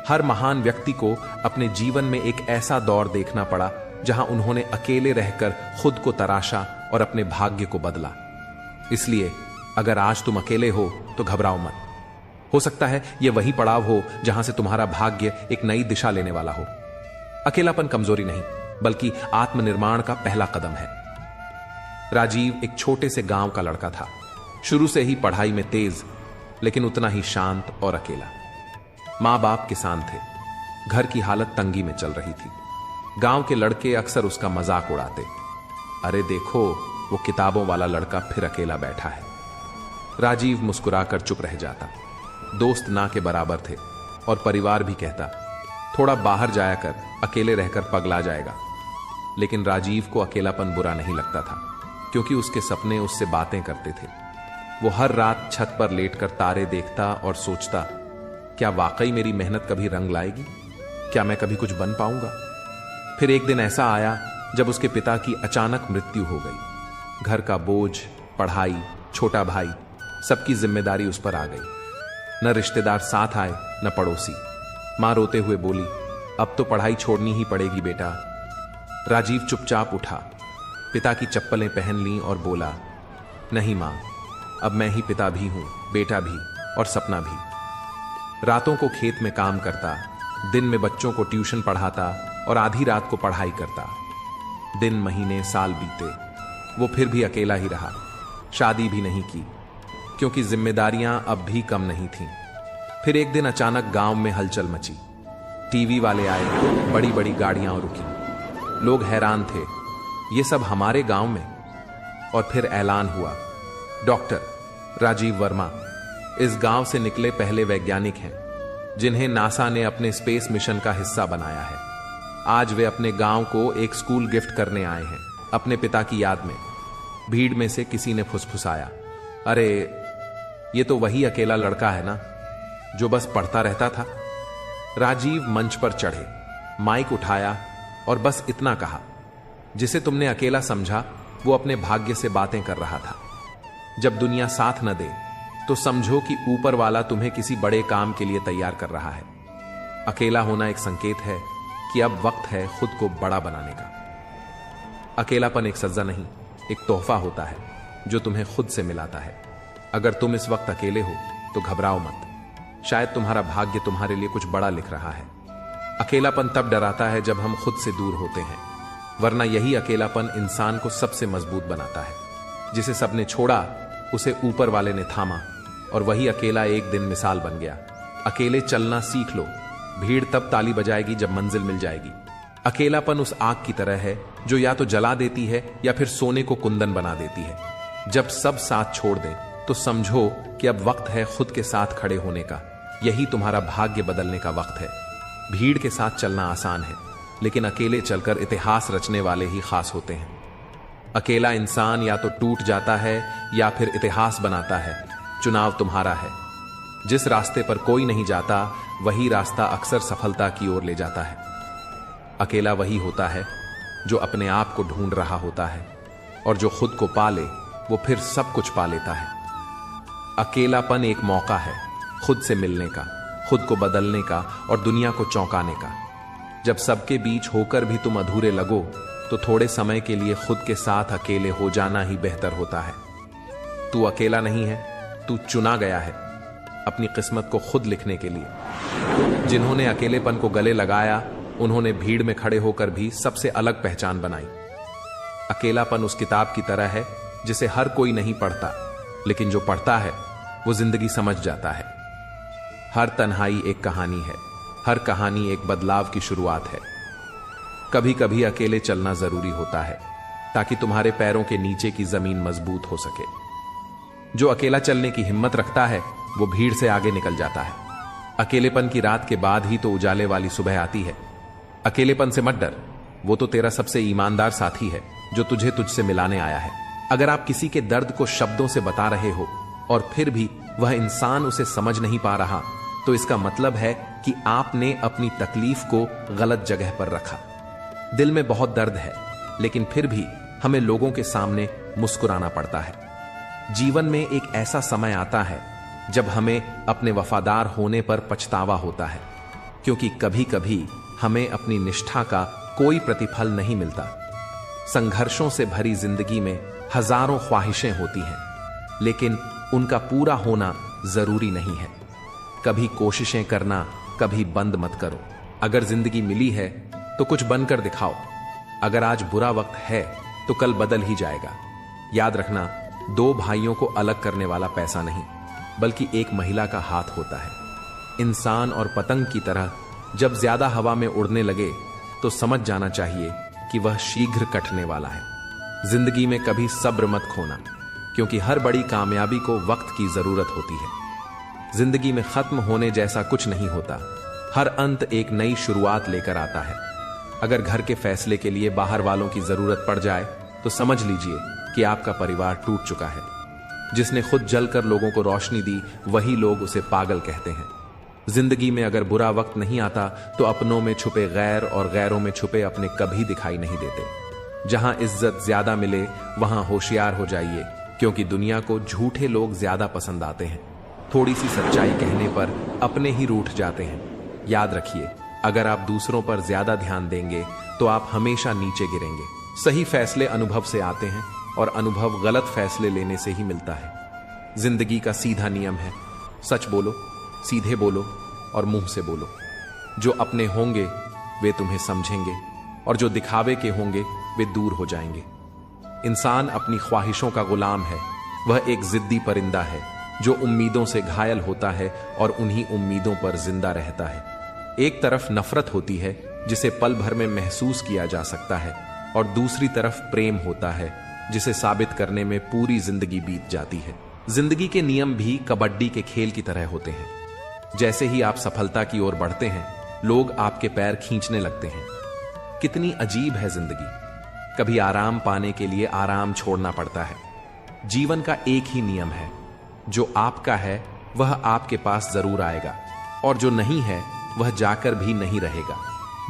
हर महान व्यक्ति को अपने जीवन में एक ऐसा दौर देखना पड़ा जहां उन्होंने अकेले रहकर खुद को तराशा और अपने भाग्य को बदला। इसलिए अगर आज तुम अकेले हो तो घबराओ मत। हो सकता है यह वही पड़ाव हो जहां से तुम्हारा भाग्य एक नई दिशा लेने वाला हो। अकेलापन कमजोरी नहीं, बल्कि आत्मनिर्माण का पहला कदम है। राजीव एक छोटे से गांव का लड़का था। शुरू से ही पढ़ाई में तेज, लेकिन उतना ही शांत और अकेला। मां बाप किसान थे, घर की हालत तंगी में चल रही थी। गांव के लड़के अक्सर उसका मजाक उड़ाते, अरे देखो वो किताबों वाला लड़का फिर अकेला बैठा है। राजीव मुस्कुराकर चुप रह जाता। दोस्त ना के बराबर थे और परिवार भी कहता, थोड़ा बाहर जाया कर, अकेले रहकर पगला जाएगा। लेकिन राजीव को अकेलापन बुरा नहीं लगता था, क्योंकि उसके सपने उससे बातें करते थे। वो हर रात छत पर लेटकर तारे देखता और सोचता, क्या वाकई मेरी मेहनत कभी रंग लाएगी? क्या मैं कभी कुछ बन पाऊंगा? फिर एक दिन ऐसा आया जब उसके पिता की अचानक मृत्यु हो गई। घर का बोझ, पढ़ाई, छोटा भाई, सबकी जिम्मेदारी उस पर आ गई। न रिश्तेदार साथ आए, न पड़ोसी। मां रोते हुए बोली, अब तो पढ़ाई छोड़नी ही पड़ेगी बेटा। राजीव चुपचाप उठा, पिता की चप्पलें पहन लीं और बोला, नहीं मां, अब मैं ही पिता भी हूं, बेटा भी और सपना भी। रातों को खेत में काम करता, दिन में बच्चों को ट्यूशन पढ़ाता और आधी रात को पढ़ाई करता। दिन, महीने, साल बीते, वो फिर भी अकेला ही रहा। शादी भी नहीं की, क्योंकि जिम्मेदारियां अब भी कम नहीं थीं। फिर एक दिन अचानक गांव में हलचल मची। टीवी वाले आए, बड़ी बड़ी गाड़ियां रुकी। लोग हैरान थे, ये सब हमारे गांव में? और फिर ऐलान हुआ, डॉक्टर राजीव वर्मा इस गांव से निकले पहले वैज्ञानिक हैं, जिन्हें नासा ने अपने स्पेस मिशन का हिस्सा बनाया है। आज वे अपने गांव को एक स्कूल गिफ्ट करने आए हैं, अपने पिता की याद में। भीड़ में से किसी ने फुसफुसाया, अरे ये तो वही अकेला लड़का है ना, जो बस पढ़ता रहता था। राजीव मंच पर चढ़े, माइक उठाया और बस इतना कहा, जिसे तुमने अकेला समझा वो अपने भाग्य से बातें कर रहा था। जब दुनिया साथ न दे तो समझो कि ऊपर वाला तुम्हें किसी बड़े काम के लिए तैयार कर रहा है। अकेला होना एक संकेत है कि अब वक्त है खुद को बड़ा बनाने का। अकेलापन एक सजा नहीं, एक तोहफा होता है जो तुम्हें खुद से मिलाता है। अगर तुम इस वक्त अकेले हो तो घबराओ मत, शायद तुम्हारा भाग्य तुम्हारे लिए कुछ बड़ा लिख रहा है। अकेलापन तब डराता है जब हम खुद से दूर होते हैं, वरना यही अकेलापन इंसान को सबसे मजबूत बनाता है। जिसे सबने छोड़ा उसे ऊपर वाले ने थामा, और वही अकेला एक दिन मिसाल बन गया। अकेले चलना सीख लो, भीड़ तब ताली बजाएगी जब मंजिल मिल जाएगी। अकेलापन उस आग की तरह है जो या तो जला देती है या फिर सोने को कुंदन बना देती है। जब सब साथ छोड़ दें तो समझो कि अब वक्त है खुद के साथ खड़े होने का। यही तुम्हारा भाग्य बदलने का वक्त है। भीड़ के साथ चलना आसान है, लेकिन अकेले चलकर इतिहास रचने वाले ही खास होते हैं। अकेला इंसान या तो टूट जाता है या फिर इतिहास बनाता है। चुनाव तुम्हारा है। जिस रास्ते पर कोई नहीं जाता वही रास्ता अक्सर सफलता की ओर ले जाता है। अकेला वही होता है जो अपने आप को ढूंढ रहा होता है, और जो खुद को पाले वो फिर सब कुछ पा लेता है। अकेलापन एक मौका है खुद से मिलने का, खुद को बदलने का और दुनिया को चौंकाने का। जब सबके बीच होकर भी तुम अधूरे लगो तो थोड़े समय के लिए खुद के साथ अकेले हो जाना ही बेहतर होता है। तू अकेला नहीं है, तू चुना गया है अपनी किस्मत को खुद लिखने के लिए। जिन्होंने अकेलेपन को गले लगाया उन्होंने भीड़ में खड़े होकर भी सबसे अलग पहचान बनाई। अकेलापन उस किताब की तरह है जिसे हर कोई नहीं पढ़ता, लेकिन जो पढ़ता है वो जिंदगी समझ जाता है। हर तन्हाई एक कहानी है, हर कहानी एक बदलाव की शुरुआत है। कभी कभी अकेले चलना जरूरी होता है ताकि तुम्हारे पैरों के नीचे की जमीन मजबूत हो सके। जो अकेला चलने की हिम्मत रखता है वो भीड़ से आगे निकल जाता है। अकेलेपन की रात के बाद ही तो उजाले वाली सुबह आती है। अकेलेपन से मत डर, वो तो तेरा सबसे ईमानदार साथी है जो तुझे तुझसे मिलाने आया है। अगर आप किसी के दर्द को शब्दों से बता रहे हो और फिर भी वह इंसान उसे समझ नहीं पा रहा, तो इसका मतलब है कि आपने अपनी तकलीफ को गलत जगह पर रखा। दिल में बहुत दर्द है, लेकिन फिर भी हमें लोगों के सामने मुस्कुराना पड़ता है। जीवन में एक ऐसा समय आता है जब हमें अपने वफादार होने पर पछतावा होता है, क्योंकि कभी कभी हमें अपनी निष्ठा का कोई प्रतिफल नहीं मिलता। संघर्षों से भरी जिंदगी में हजारों ख्वाहिशें होती हैं, लेकिन उनका पूरा होना जरूरी नहीं है। कभी कोशिशें करना, कभी बंद मत करो। अगर जिंदगी मिली है तो कुछ बनकर दिखाओ। अगर आज बुरा वक्त है तो कल बदल ही जाएगा। याद रखना, दो भाइयों को अलग करने वाला पैसा नहीं, बल्कि एक महिला का हाथ होता है। इंसान और पतंग की तरह जब ज्यादा हवा में उड़ने लगे तो समझ जाना चाहिए कि वह शीघ्र कटने वाला है। जिंदगी में कभी सब्र मत खोना, क्योंकि हर बड़ी कामयाबी को वक्त की जरूरत होती है। जिंदगी में खत्म होने जैसा कुछ नहीं होता। हर अंत एक नई शुरुआत लेकर आता है। अगर घर के फैसले के लिए बाहर वालों की जरूरत पड़ जाए तो समझ लीजिए कि आपका परिवार टूट चुका है। जिसने खुद जलकर लोगों को रोशनी दी, वही लोग उसे पागल कहते हैं। जिंदगी में अगर बुरा वक्त नहीं आता तो अपनों में छुपे गैर और गैरों में छुपे अपने कभी दिखाई नहीं देते। जहां इज्जत ज्यादा मिले वहां होशियार हो जाइए, क्योंकि दुनिया को झूठे लोग ज्यादा पसंद आते हैं। थोड़ी सी सच्चाई कहने पर अपने ही रूठ जाते हैं। याद रखिए, अगर आप दूसरों पर ज्यादा ध्यान देंगे तो आप हमेशा नीचे गिरेंगे। सही फैसले अनुभव से आते हैं और अनुभव गलत फैसले लेने से ही मिलता है। जिंदगी का सीधा नियम है, सच बोलो, सीधे बोलो और मुंह से बोलो। जो अपने होंगे वे तुम्हें समझेंगे और जो दिखावे के होंगे वे दूर हो जाएंगे। इंसान अपनी ख्वाहिशों का गुलाम है। वह एक जिद्दी परिंदा है जो उम्मीदों से घायल होता है और उन्हीं उम्मीदों पर जिंदा रहता है। एक तरफ नफरत होती है जिसे पल भर में महसूस किया जा सकता है, और दूसरी तरफ प्रेम होता है जिसे साबित करने में पूरी जिंदगी बीत जाती है। जिंदगी के नियम भी कबड्डी के खेल की तरह होते हैं। जैसे ही आप सफलता की ओर बढ़ते हैं, लोग आपके पैर खींचने लगते हैं। कितनी अजीब है जिंदगी। कभी आराम पाने के लिए आराम छोड़ना पड़ता है। जीवन का एक ही नियम है, जो आपका है वह आपके पास जरूर आएगा, और जो नहीं है वह जाकर भी नहीं रहेगा।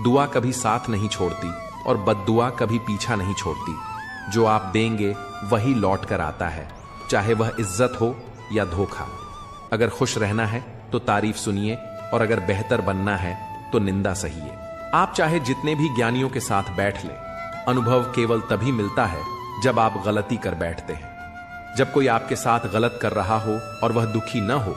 दुआ कभी साथ नहीं छोड़ती और बद्दुआ कभी पीछा नहीं छोड़ती। जो आप देंगे वही लौट कर आता है, चाहे वह इज्जत हो या धोखा। अगर खुश रहना है तो तारीफ सुनिए, और अगर बेहतर बनना है तो निंदा सहिए। आप चाहे जितने भी ज्ञानियों के साथ बैठ लें, अनुभव केवल तभी मिलता है जब आप गलती कर बैठते हैं। जब कोई आपके साथ गलत कर रहा हो और वह दुखी न हो,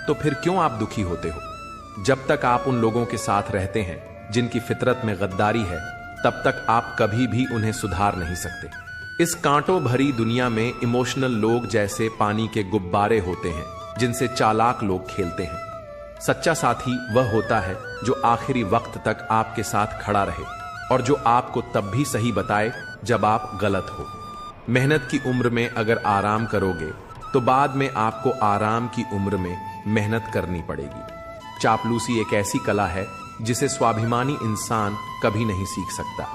तो फिर क्यों आप दुखी होते हो? जब तक आप उन लोगों के साथ रहते हैं जिनकी फितरत में गद्दारी है, तब तक आप कभी भी उन्हें सुधार नहीं सकते। इस कांटों भरी दुनिया में इमोशनल लोग जैसे पानी के गुब्बारे होते हैं जिनसे चालाक लोग खेलते हैं। सच्चा साथी वह होता है जो आखिरी वक्त तक आपके साथ खड़ा रहे, और जो आपको तब भी सही बताए जब आप गलत हो। मेहनत की उम्र में अगर आराम करोगे तो बाद में आपको आराम की उम्र में मेहनत करनी पड़ेगी। चापलूसी एक ऐसी कला है जिसे स्वाभिमानी इंसान कभी नहीं सीख सकता।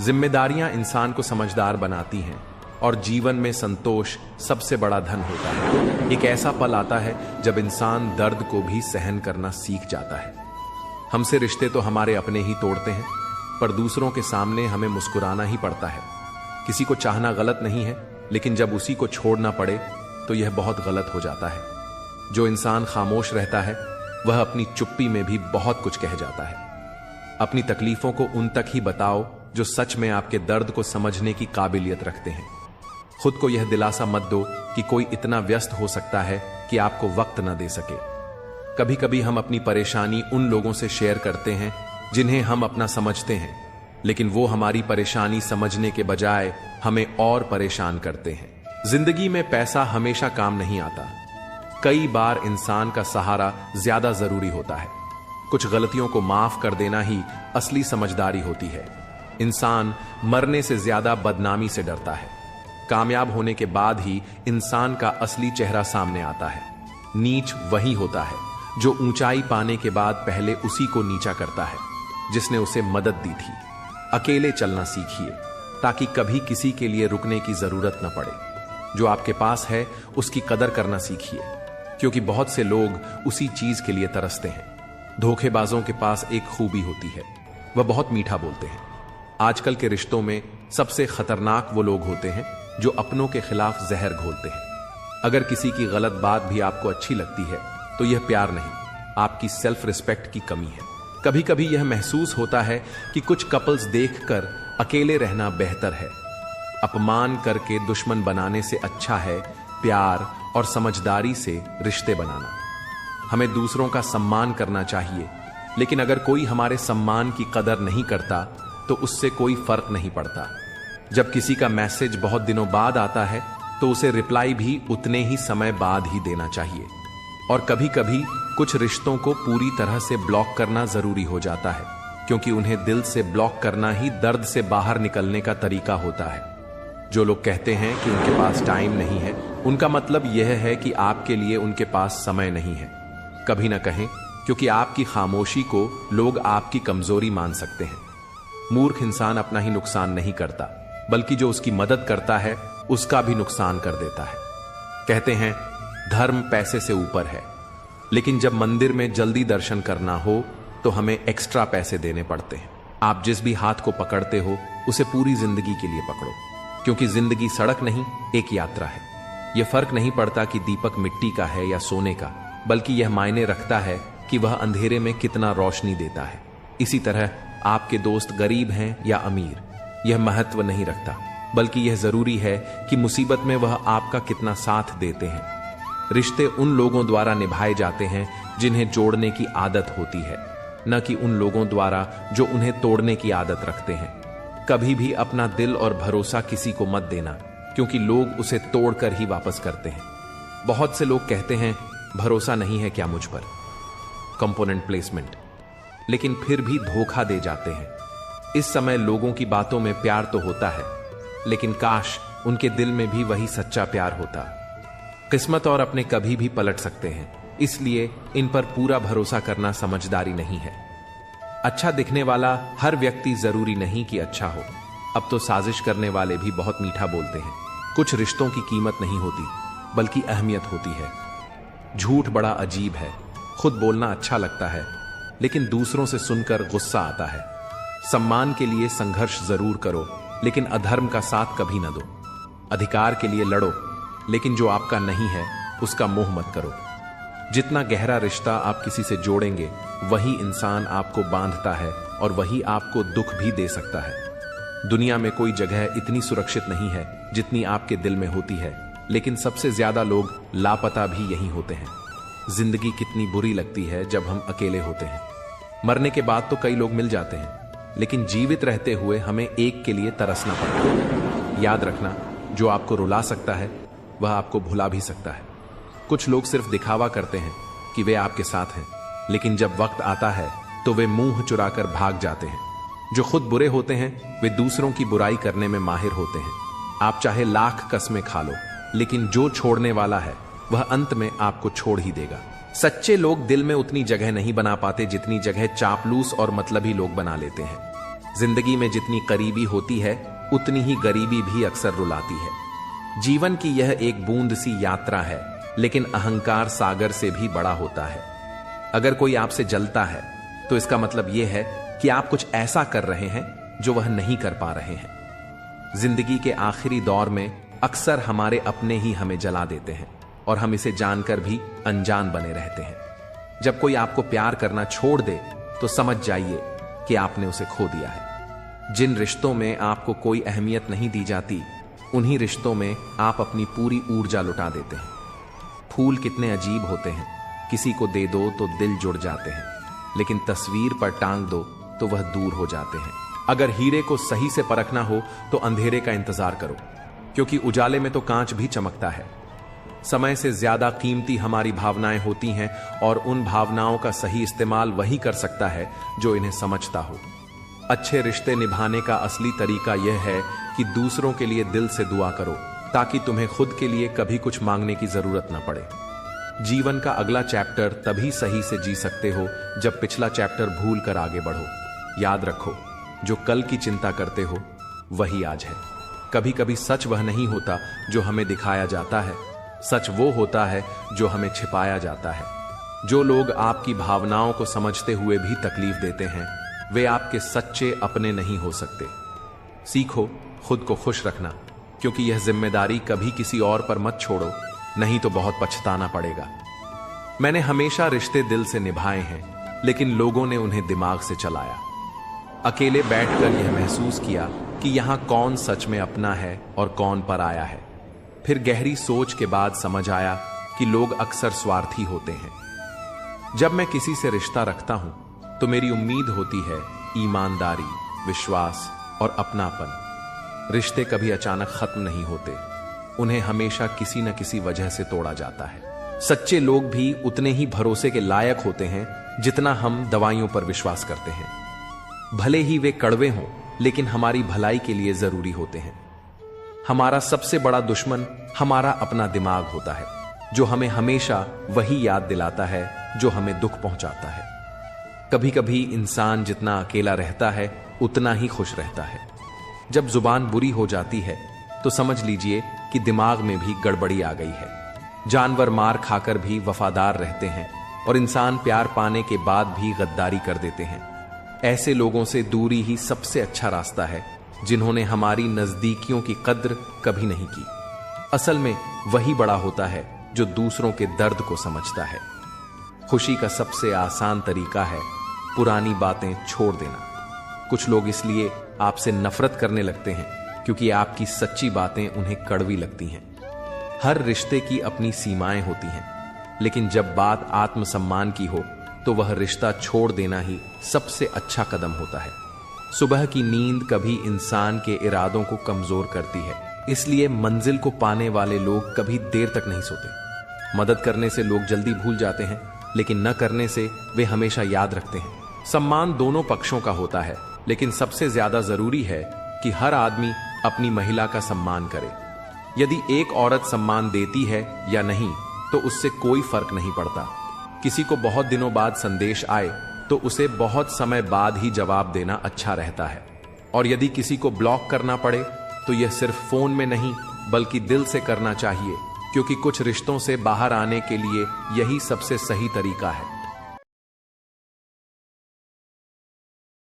जिम्मेदारियां इंसान को समझदार बनाती हैं, और जीवन में संतोष सबसे बड़ा धन होता है। एक ऐसा पल आता है जब इंसान दर्द को भी सहन करना सीख जाता है। हमसे रिश्ते तो हमारे अपने ही तोड़ते हैं, पर दूसरों के सामने हमें मुस्कुराना ही पड़ता है। किसी को चाहना गलत नहीं है, लेकिन जब उसी को छोड़ना पड़े तो यह बहुत गलत हो जाता है। जो इंसान खामोश रहता है वह अपनी चुप्पी में भी बहुत कुछ कह जाता है। अपनी तकलीफों को उन तक ही बताओ जो सच में आपके दर्द को समझने की काबिलियत रखते हैं। खुद को यह दिलासा मत दो कि कोई इतना व्यस्त हो सकता है कि आपको वक्त न दे सके। कभी कभी हम अपनी परेशानी उन लोगों से शेयर करते हैं जिन्हें हम अपना समझते हैं, लेकिन वो हमारी परेशानी समझने के बजाय हमें और परेशान करते हैं। जिंदगी में पैसा हमेशा काम नहीं आता। कई बार इंसान का सहारा ज्यादा जरूरी होता है। कुछ गलतियों को माफ कर देना ही असली समझदारी होती है। इंसान मरने से ज्यादा बदनामी से डरता है। कामयाब होने के बाद ही इंसान का असली चेहरा सामने आता है। नीच वही होता है जो ऊंचाई पाने के बाद पहले उसी को नीचा करता है जिसने उसे मदद दी थी। अकेले चलना सीखिए ताकि कभी किसी के लिए रुकने की जरूरत न पड़े। जो आपके पास है उसकी कदर करना सीखिए, क्योंकि बहुत से लोग उसी चीज के लिए तरसते हैं। धोखेबाजों के पास एक खूबी होती है, वह बहुत मीठा बोलते हैं। आजकल के रिश्तों में सबसे खतरनाक वो लोग होते हैं जो अपनों के खिलाफ जहर घोलते हैं। अगर किसी की गलत बात भी आपको अच्छी लगती है तो यह प्यार नहीं, आपकी सेल्फ रिस्पेक्ट की कमी है। कभी कभी यह महसूस होता है कि कुछ कपल्स देखकर अकेले रहना बेहतर है। अपमान करके दुश्मन बनाने से अच्छा है प्यार और समझदारी से रिश्ते बनाना। हमें दूसरों का सम्मान करना चाहिए, लेकिन अगर कोई हमारे सम्मान की कदर नहीं करता तो उससे कोई फर्क नहीं पड़ता। जब किसी का मैसेज बहुत दिनों बाद आता है तो उसे रिप्लाई भी उतने ही समय बाद ही देना चाहिए। और कभी कभी कुछ रिश्तों को पूरी तरह से ब्लॉक करना जरूरी हो जाता है, क्योंकि उन्हें दिल से ब्लॉक करना ही दर्द से बाहर निकलने का तरीका होता है। जो लोग कहते हैं कि उनके पास टाइम नहीं है, उनका मतलब यह है कि आपके लिए उनके पास समय नहीं है। कभी ना कहें, क्योंकि आपकी खामोशी को लोग आपकी कमजोरी मान सकते हैं। मूर्ख इंसान अपना ही नुकसान नहीं करता, बल्कि जो उसकी मदद करता है उसका भी नुकसान कर देता है। कहते हैं धर्म पैसे से ऊपर है, लेकिन जब मंदिर में जल्दी दर्शन करना हो तो हमें एक्स्ट्रा पैसे देने पड़ते हैं। आप जिस भी हाथ को पकड़ते हो उसे पूरी जिंदगी के लिए पकड़ो, क्योंकि जिंदगी सड़क नहीं एक यात्रा है। यह फर्क नहीं पड़ता कि दीपक मिट्टी का है या सोने का, बल्कि यह मायने रखता है कि वह अंधेरे में कितना रोशनी देता है। इसी तरह आपके दोस्त गरीब हैं या अमीर, यह महत्व नहीं रखता, बल्कि यह जरूरी है कि मुसीबत में वह आपका कितना साथ देते हैं। रिश्ते उन लोगों द्वारा निभाए जाते हैं जिन्हें जोड़ने की आदत होती है, न कि उन लोगों द्वारा जो उन्हें तोड़ने की आदत रखते हैं। कभी भी अपना दिल और भरोसा किसी को मत देना, क्योंकि लोग उसे तोड़कर ही वापस करते हैं। बहुत से लोग कहते हैं भरोसा नहीं है क्या मुझ पर, कंपोनेंट प्लेसमेंट, लेकिन फिर भी धोखा दे जाते हैं। इस समय लोगों की बातों में प्यार तो होता है, लेकिन काश उनके दिल में भी वही सच्चा प्यार होता। किस्मत और अपने कभी भी पलट सकते हैं, इसलिए इन पर पूरा भरोसा करना समझदारी नहीं है। अच्छा दिखने वाला हर व्यक्ति जरूरी नहीं कि अच्छा हो। अब तो साजिश करने वाले भी बहुत मीठा बोलते हैं। कुछ रिश्तों की कीमत नहीं होती, बल्कि अहमियत होती है। झूठ बड़ा अजीब है, खुद बोलना अच्छा लगता है, लेकिन दूसरों से सुनकर गुस्सा आता है। सम्मान के लिए संघर्ष जरूर करो, लेकिन अधर्म का साथ कभी न दो। अधिकार के लिए लड़ो, लेकिन जो आपका नहीं है उसका मोह मत करो। जितना गहरा रिश्ता आप किसी से जोड़ेंगे, वही इंसान आपको बांधता है और वही आपको दुख भी दे सकता है। दुनिया में कोई जगह इतनी सुरक्षित नहीं है जितनी आपके दिल में होती है, लेकिन सबसे ज्यादा लोग लापता भी यहीं होते हैं। जिंदगी कितनी बुरी लगती है जब हम अकेले होते हैं। मरने के बाद तो कई लोग मिल जाते हैं, लेकिन जीवित रहते हुए हमें एक के लिए तरसना पड़ता है। याद रखना, जो आपको रुला सकता है वह आपको भुला भी सकता है। कुछ लोग सिर्फ दिखावा करते हैं कि वे आपके साथ हैं, लेकिन जब वक्त आता है तो वे मुंह चुराकर भाग जाते हैं। जो खुद बुरे होते हैं वे दूसरों की बुराई करने में माहिर होते हैं। आप चाहे लाख कस्में खा लो, लेकिन जो छोड़ने वाला है वह अंत में आपको छोड़ ही देगा। सच्चे लोग दिल में उतनी जगह नहीं बना पाते जितनी जगह चापलूस और मतलबी लोग बना लेते हैं। जिंदगी में जितनी करीबी होती है उतनी ही गरीबी भी अक्सर रुलाती है। जीवन की यह एक बूंद सी यात्रा है, लेकिन अहंकार सागर से भी बड़ा होता है। अगर कोई आपसे जलता है तो इसका मतलब यह है कि आप कुछ ऐसा कर रहे हैं जो वह नहीं कर पा रहे हैं। जिंदगी के आखिरी दौर में अक्सर हमारे अपने ही हमें जला देते हैं और हम इसे जानकर भी अनजान बने रहते हैं। जब कोई आपको प्यार करना छोड़ दे तो समझ जाइए कि आपने उसे खो दिया है। जिन रिश्तों में आपको कोई अहमियत नहीं दी जाती, उन्हीं रिश्तों में आप अपनी पूरी ऊर्जा लुटा देते हैं। फूल कितने अजीब होते हैं, किसी को दे दो तो दिल जुड़ जाते हैं, लेकिन तस्वीर पर टांग दो तो वह दूर हो जाते हैं। अगर हीरे को सही से परखना हो तो अंधेरे का इंतजार करो, क्योंकि उजाले में तो कांच भी चमकता है। समय से ज्यादा कीमती हमारी भावनाएं होती हैं, और उन भावनाओं का सही इस्तेमाल वही कर सकता है जो इन्हें समझता हो। अच्छे रिश्ते निभाने का असली तरीका यह है कि दूसरों के लिए दिल से दुआ करो, ताकि तुम्हें खुद के लिए कभी कुछ मांगने की जरूरत न पड़े। जीवन का अगला चैप्टर तभी सही से जी सकते हो जब पिछला चैप्टर भूल कर आगे बढ़ो। याद रखो, जो कल की चिंता करते हो वही आज है। कभी कभी सच वह नहीं होता जो हमें दिखाया जाता है, सच वो होता है जो हमें छिपाया जाता है। जो लोग आपकी भावनाओं को समझते हुए भी तकलीफ देते हैं, वे आपके सच्चे अपने नहीं हो सकते। सीखो खुद को खुश रखना, क्योंकि यह जिम्मेदारी कभी किसी और पर मत छोड़ो, नहीं तो बहुत पछताना पड़ेगा। मैंने हमेशा रिश्ते दिल से निभाए हैं, लेकिन लोगों ने उन्हें दिमाग से चलाया। अकेले बैठकर यह महसूस किया कि यहां कौन सच में अपना है और कौन पराया है। फिर गहरी सोच के बाद समझ आया कि लोग अक्सर स्वार्थी होते हैं। जब मैं किसी से रिश्ता रखता हूं तो मेरी उम्मीद होती है ईमानदारी, विश्वास और अपनापन। रिश्ते कभी अचानक खत्म नहीं होते, उन्हें हमेशा किसी न किसी वजह से तोड़ा जाता है। सच्चे लोग भी उतने ही भरोसे के लायक होते हैं जितना हम दवाइयों पर विश्वास करते हैं। भले ही वे कड़वे हों, लेकिन हमारी भलाई के लिए जरूरी होते हैं। हमारा सबसे बड़ा दुश्मन हमारा अपना दिमाग होता है, जो हमें हमेशा वही याद दिलाता है जो हमें दुख पहुंचाता है। कभी कभी इंसान जितना अकेला रहता है, उतना ही खुश रहता है। जब जुबान बुरी हो जाती है तो समझ लीजिए कि दिमाग में भी गड़बड़ी आ गई है। जानवर मार खाकर भी वफादार रहते हैं और इंसान प्यार पाने के बाद भी गद्दारी कर देते हैं। ऐसे लोगों से दूरी ही सबसे अच्छा रास्ता है जिन्होंने हमारी नजदीकियों की कद्र कभी नहीं की। असल में वही बड़ा होता है जो दूसरों के दर्द को समझता है। खुशी का सबसे आसान तरीका है पुरानी बातें छोड़ देना। कुछ लोग इसलिए आपसे नफरत करने लगते हैं क्योंकि आपकी सच्ची बातें उन्हें कड़वी लगती हैं। हर रिश्ते की अपनी सीमाएं होती हैं, लेकिन जब बात आत्मसम्मान की हो तो वह रिश्ता छोड़ देना ही सबसे अच्छा कदम होता है। सुबह की नींद कभी इंसान के इरादों को कमजोर करती है, इसलिए मंजिल को पाने वाले लोग कभी देर तक नहीं सोते। मदद करने से लोग जल्दी भूल जाते हैं, लेकिन न करने से वे हमेशा याद रखते हैं। सम्मान दोनों पक्षों का होता है, लेकिन सबसे ज्यादा जरूरी है कि हर आदमी अपनी महिला का सम्मान करे। यदि एक औरत सम्मान देती है या नहीं तो उससे कोई फर्क नहीं पड़ता। किसी को बहुत दिनों बाद संदेश आए तो उसे बहुत समय बाद ही जवाब देना अच्छा रहता है। और यदि किसी को ब्लॉक करना पड़े तो यह सिर्फ फोन में नहीं बल्कि दिल से करना चाहिए, क्योंकि कुछ रिश्तों से बाहर आने के लिए यही सबसे सही तरीका है।